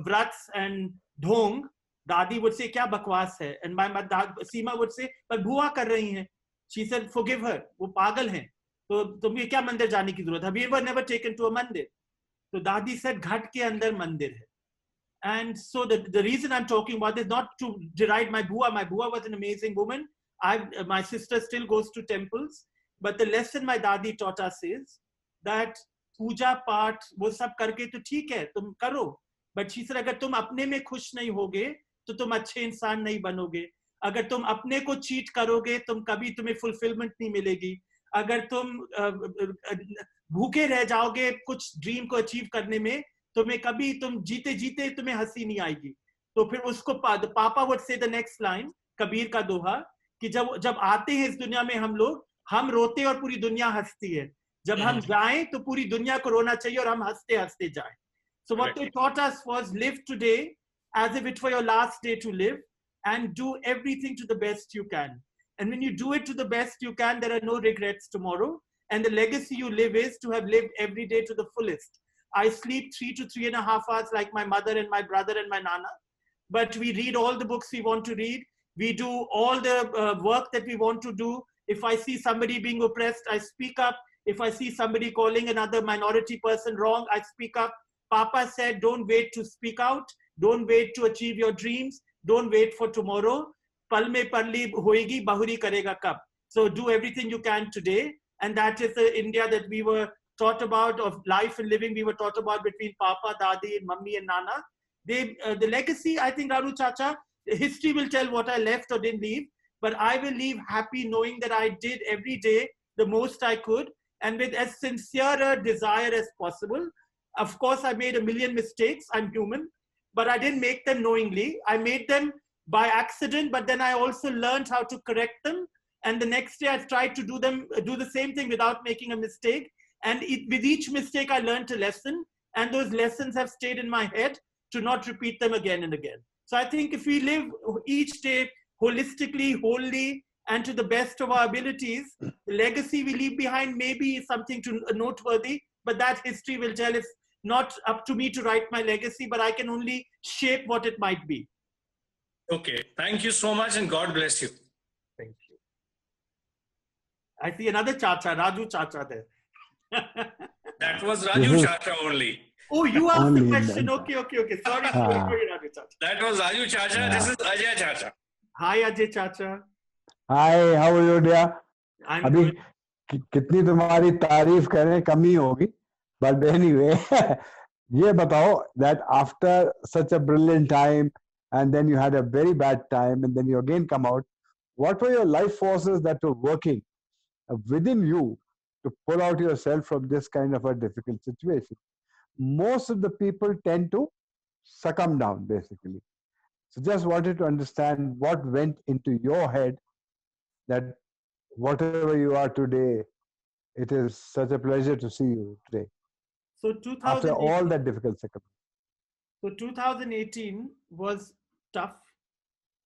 vrats and dhong, Dadi would say, "Kya bakwas hai?" And my Seema would say, "But bhua kar rahi hai." She said, "Forgive her. वो पागल हैं. तो तुम्हें क्या मंदिर जाने की जरूरत है? We were never taken to a mandir." So Dadi said, "घट के अंदर मंदिर है." And so the reason I'm talking about is not to deride my bhua. My bhua was an amazing woman. My sister still goes to temples, but the lesson my dadi taught us is that puja path वो सब करके तो ठीक है, तुम करो, but she said अगर तुम अपने में खुश नहीं होगे तो तुम अच्छे इंसान नहीं बनोगे. अगर तुम अपने को चीट करोगे तुम कभी तुम्हें फुलफिलमेंट नहीं मिलेगी. अगर तुम भूखे रह जाओगे कुछ ड्रीम को अचीव करने में, तुम्हें कभी तुम जीते जीते तुम्हें हंसी नहीं आएगी. तो फिर उसको पापा would say the next line, Kabir का दोहा, कि जब आते हैं इस दुनिया में हम लोग, हम रोते और पूरी दुनिया हंसती है. जब हम जाएं तो पूरी दुनिया को रोना चाहिए और हम हंसते हंसते जाएं. So what they taught us was live today as if it were your last day to live, and do everything to the best you can. And when you do it to the best you can, there are no regrets tomorrow. And the legacy you live is to have lived every day to the fullest. I sleep 3 to 3.5 hours like my mother and my brother and my nana. But we read all the books we want to read. We do all the work that we want to do. If I see somebody being oppressed, I speak up. If I see somebody calling another minority person wrong, I speak up. Papa said, don't wait to speak out. Don't wait to achieve your dreams. Don't wait for tomorrow. Pal mein parli hoegi, bahuri karega kab. So do everything you can today. And that is the India that we were taught about, of life and living we were taught about between Papa, Dadi, and Mummy and Nana. The legacy, I think, Ranu Chacha, history will tell what I left or didn't leave. But I will leave happy knowing that I did every day the most I could, and with as sincere a desire as possible. Of course, I made a million mistakes. I'm human. But I didn't make them knowingly. I made them by accident, but then I also learned how to correct them. And the next day I tried to do the same thing without making a mistake. And with each mistake, I learned a lesson. And those lessons have stayed in my head to not repeat them again and again. So I think if we live each day holistically, wholly, and to the best of our abilities, the legacy we leave behind maybe is something noteworthy, but that history will tell. It's not up to me to write my legacy, but I can only shape what it might be. Okay, thank you so much and God bless you. Thank you. I see another Chacha, Raju Chacha there. That was Raju Chacha only. Oh, you asked the question. Okay. Sorry, Raju Chacha. That was Raju Chacha. This is Ajay Chacha. Hi, Ajay Chacha. Hi, how are you, dear? I'm good. कितनी तुम्हारी तारीफ करें कमी होगी, but anyway, ये बताओ that after such a brilliant time and then you had a very bad time and then you again come out, what were your life forces that were working within you to pull out yourself from this kind of a difficult situation? Most of the people tend to succumb down, basically. So just wanted to understand what went into your head that whatever you are today, it is such a pleasure to see you today. So after all that difficult circumstances. So 2018 was tough,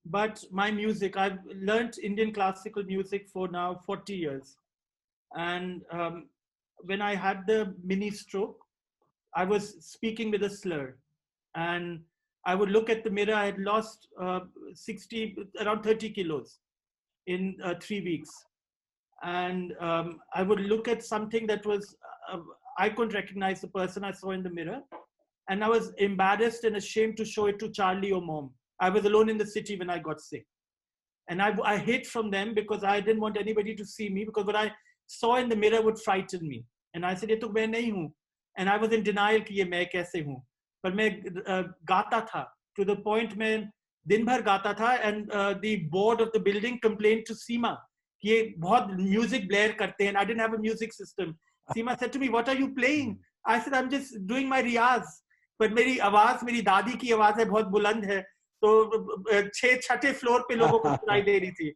but my music, I've learned Indian classical music for now 40 years. And when I had the mini stroke, I was speaking with a slur. And I would look at the mirror, I had lost around 30 kilos in 3 weeks. And I would look at something that was, I couldn't recognize the person I saw in the mirror. And I was embarrassed and ashamed to show it to Charlie or Mom. I was alone in the city when I got sick. And I hid from them because I didn't want anybody to see me, because what I saw in the mirror would frighten me. And I said, ये तो मैं नहीं हूँ. And I was in denial कि ये मैं कैसे हूँ. पर मैं गाता था to the point मैं दिन भर गाता था, and the board of the building complained to Seema कि ये बहुत music blare करते हैं. I didn't have a music system. Seema said to me, what are you playing? I said, I'm just doing my riyaz. पर मेरी आवाज, मेरी दादी की आवाज है, बहुत बुलंद है, तो 6th floor पे लोगों को सुनाई दे रही थी.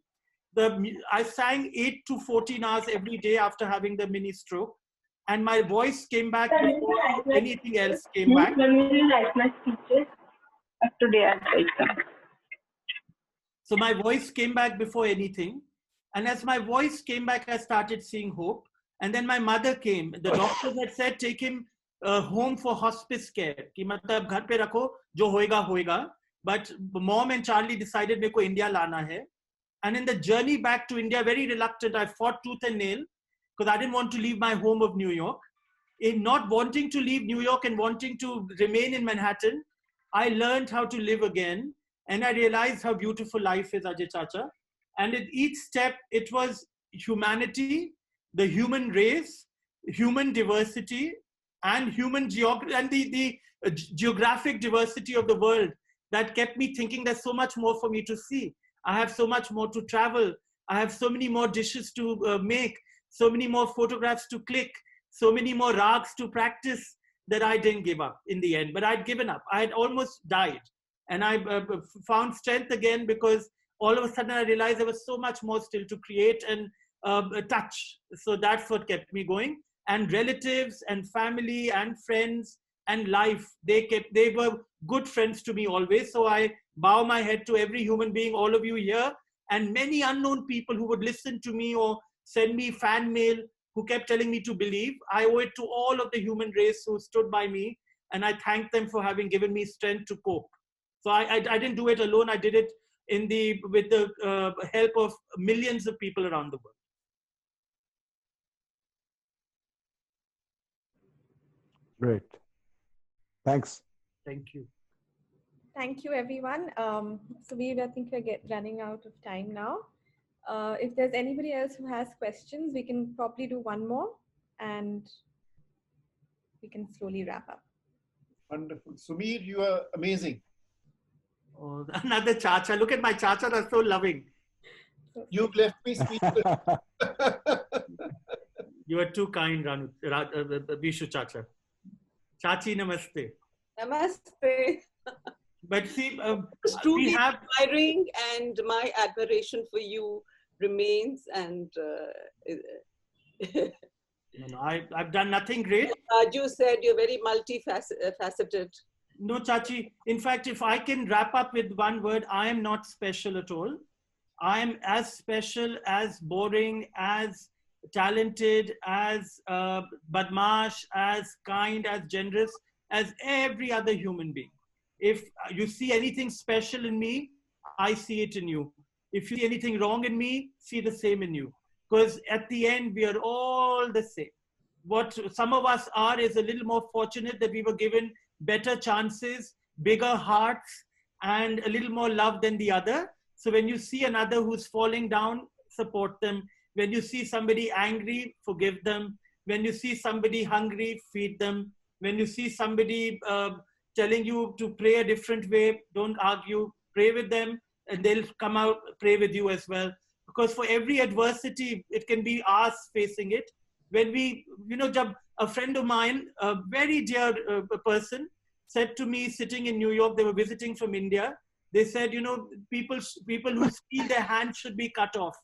I sang 8 to 14 hours every day after having the mini stroke, and my voice came back before anything else came back. So my voice came back before anything, and as my voice came back, I started seeing hope. And then my mother came. The doctors had said, take him home for hospice care. कि मतलब घर पे रखो, जो होएगा होएगा. But Mom and Charlie decided मेरे को India लाना है. And in the journey back to India, very reluctant, I fought tooth and nail because I didn't want to leave my home of New York. In not wanting to leave New York and wanting to remain in Manhattan, I learned how to live again. And I realized how beautiful life is, Ajay Chacha. And at each step, it was humanity, the human race, human diversity, and human geography, and the geographic diversity of the world that kept me thinking there's so much more for me to see. I have so much more to travel. I have so many more dishes to make, so many more photographs to click, so many more rags to practice, that I didn't give up in the end. But I'd given up. I had almost died. And I found strength again, because all of a sudden I realized there was so much more still to create and touch. So that's what kept me going. And relatives and family and friends and life, they were good friends to me always. So I bow my head to every human being, all of you here, and many unknown people who would listen to me or send me fan mail, who kept telling me to believe. I owe it to all of the human race who stood by me, and I thank them for having given me strength to cope. So I didn't do it alone. I did it with the help of millions of people around the world. Great. Thanks. Thank you. Thank you, everyone. Suvir, I think we're running out of time now. If there's anybody else who has questions, we can probably do one more and we can slowly wrap up. Wonderful. Suvir, you are amazing. Oh, another chacha. Look at my chacha, that's so loving. You've left me speechless. You are too kind, Vishu Chacha. Chachi, namaste. Namaste. But see, it's truly we have inspiring, and my admiration for you remains. And no, I've done nothing great. You said you're very multifaceted. No, Chachi. In fact, if I can wrap up with one word, I am not special at all. I am as special, as boring, as talented, as badmash, as kind, as generous as every other human being. If you see anything special in me, I see it in you. If you see anything wrong in me, see the same in you. Because at the end, we are all the same. What some of us are is a little more fortunate that we were given better chances, bigger hearts, and a little more love than the other. So when you see another who's falling down, support them. When you see somebody angry, forgive them. When you see somebody hungry, feed them. When you see somebody telling you to pray a different way, don't argue, pray with them, and they'll come out, pray with you as well. Because for every adversity, it can be us facing it. When we, a friend of mine, a very dear person, said to me, sitting in New York, they were visiting from India, they said, people who steal their hands should be cut off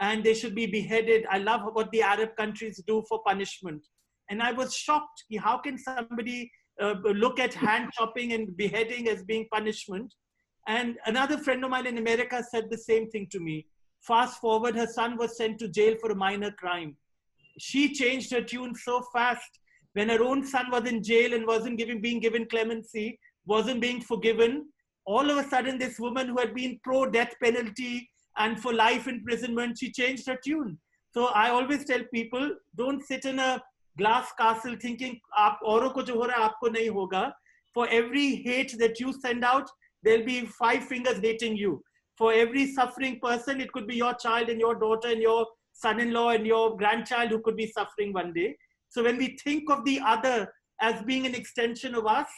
and they should be beheaded. I love what the Arab countries do for punishment. And I was shocked. How can somebody look at hand chopping and beheading as being punishment? And another friend of mine in America said the same thing to me. Fast forward, her son was sent to jail for a minor crime. She changed her tune so fast. When her own son was in jail and wasn't being given clemency, wasn't being forgiven, all of a sudden this woman who had been pro-death penalty and for life imprisonment, she changed her tune. So I always tell people, don't sit in a glass castle thinking, auron ko jo ho raha hai, aapko nahi hoga. For every hate that you send out, there'll be 5 fingers hating you. For every suffering person, it could be your child and your daughter and your son-in-law and your grandchild who could be suffering one day. So when we think of the other as being an extension of us,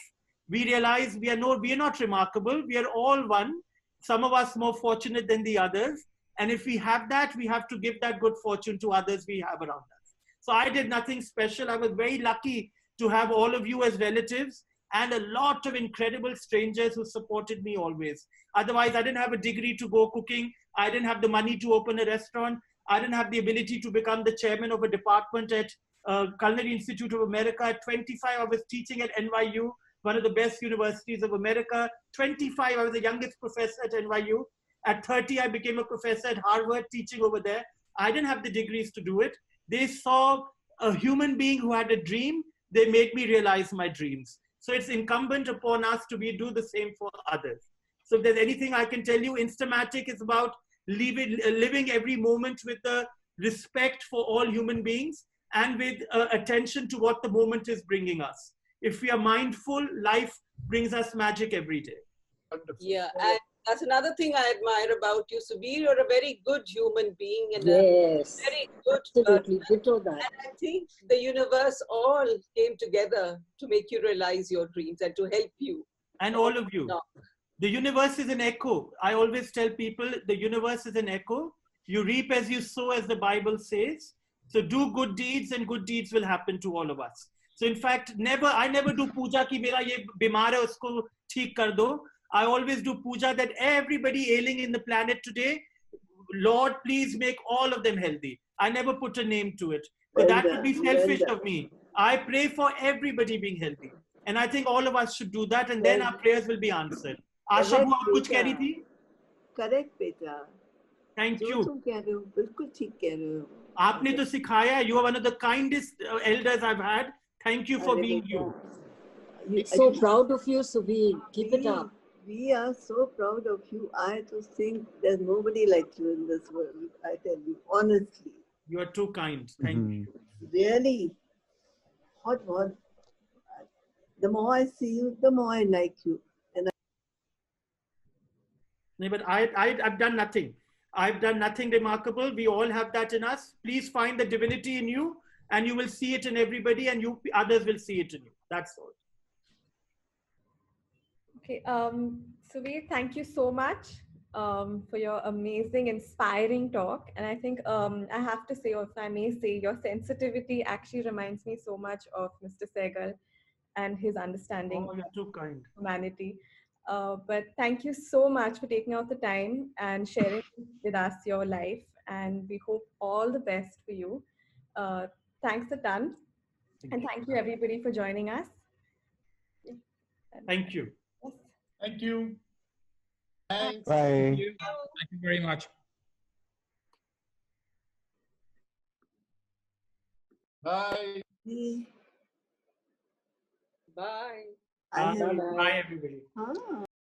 we realize we are not remarkable. We are all one. Some of us more fortunate than the others. And if we have that, we have to give that good fortune to others we have around us. So I did nothing special. I was very lucky to have all of you as relatives and a lot of incredible strangers who supported me always. Otherwise, I didn't have a degree to go cooking. I didn't have the money to open a restaurant. I didn't have the ability to become the chairman of a department at Culinary Institute of America. At 25, I was teaching at NYU, one of the best universities of America. 25, I was the youngest professor at NYU. At 30, I became a professor at Harvard, teaching over there. I didn't have the degrees to do it. They saw a human being who had a dream. They made me realize my dreams. So it's incumbent upon us to do the same for others. So if there's anything I can tell you, Instamatic is about living every moment with the respect for all human beings and with attention to what the moment is bringing us. If we are mindful, life brings us magic every day. Yeah, and That's another thing I admire about you, Suvir. You're a very good human being and Yes, a very good absolutely. person. Ditto that. And I think the universe all came together to make you realize your dreams and to help you. And all of you. No. The universe is an echo. I always tell people the universe is an echo. You reap as you sow, as the Bible says. So do good deeds and good deeds will happen to all of us. So in fact, I never do puja ki mera ye bimar hai usko theek kar do. I always do puja that everybody ailing in the planet today, Lord, please make all of them healthy. I never put a name to it. But that would be selfish of me. I pray for everybody being healthy. And I think all of us should do that, and then our prayers will be answered. Asha bhu, aap kuch keh rahi thi? Correct, beta. Thank you. जो तुम कह रहे हो बिल्कुल ठीक कह रहे हो. आपने तो सिखाया. You are one of the kindest elders I've had. Thank you for being you. So proud of you, Suvir. Keep it up. We are so proud of you. I just think there's nobody like you in this world. I tell you, honestly. You are too kind. Thank you. Really. What? The more I see you, the more I like you. And No, but I've done nothing. I've done nothing remarkable. We all have that in us. Please find the divinity in you, and you will see it in everybody, and others will see it in you. That's all. Okay, Suvir, thank you so much for your amazing, inspiring talk. And I think I have to say, or if I may say, your sensitivity actually reminds me so much of Mr. Sehgal and his understanding you're too kind. of humanity. But thank you so much for taking out the time and sharing with us your life. And we hope all the best for you. Thanks a ton. And thank you everybody for joining us. Thank you. Yes. Thank you. Thanks. Bye. Thank you very much. Bye. Bye. Bye, everybody. Ah.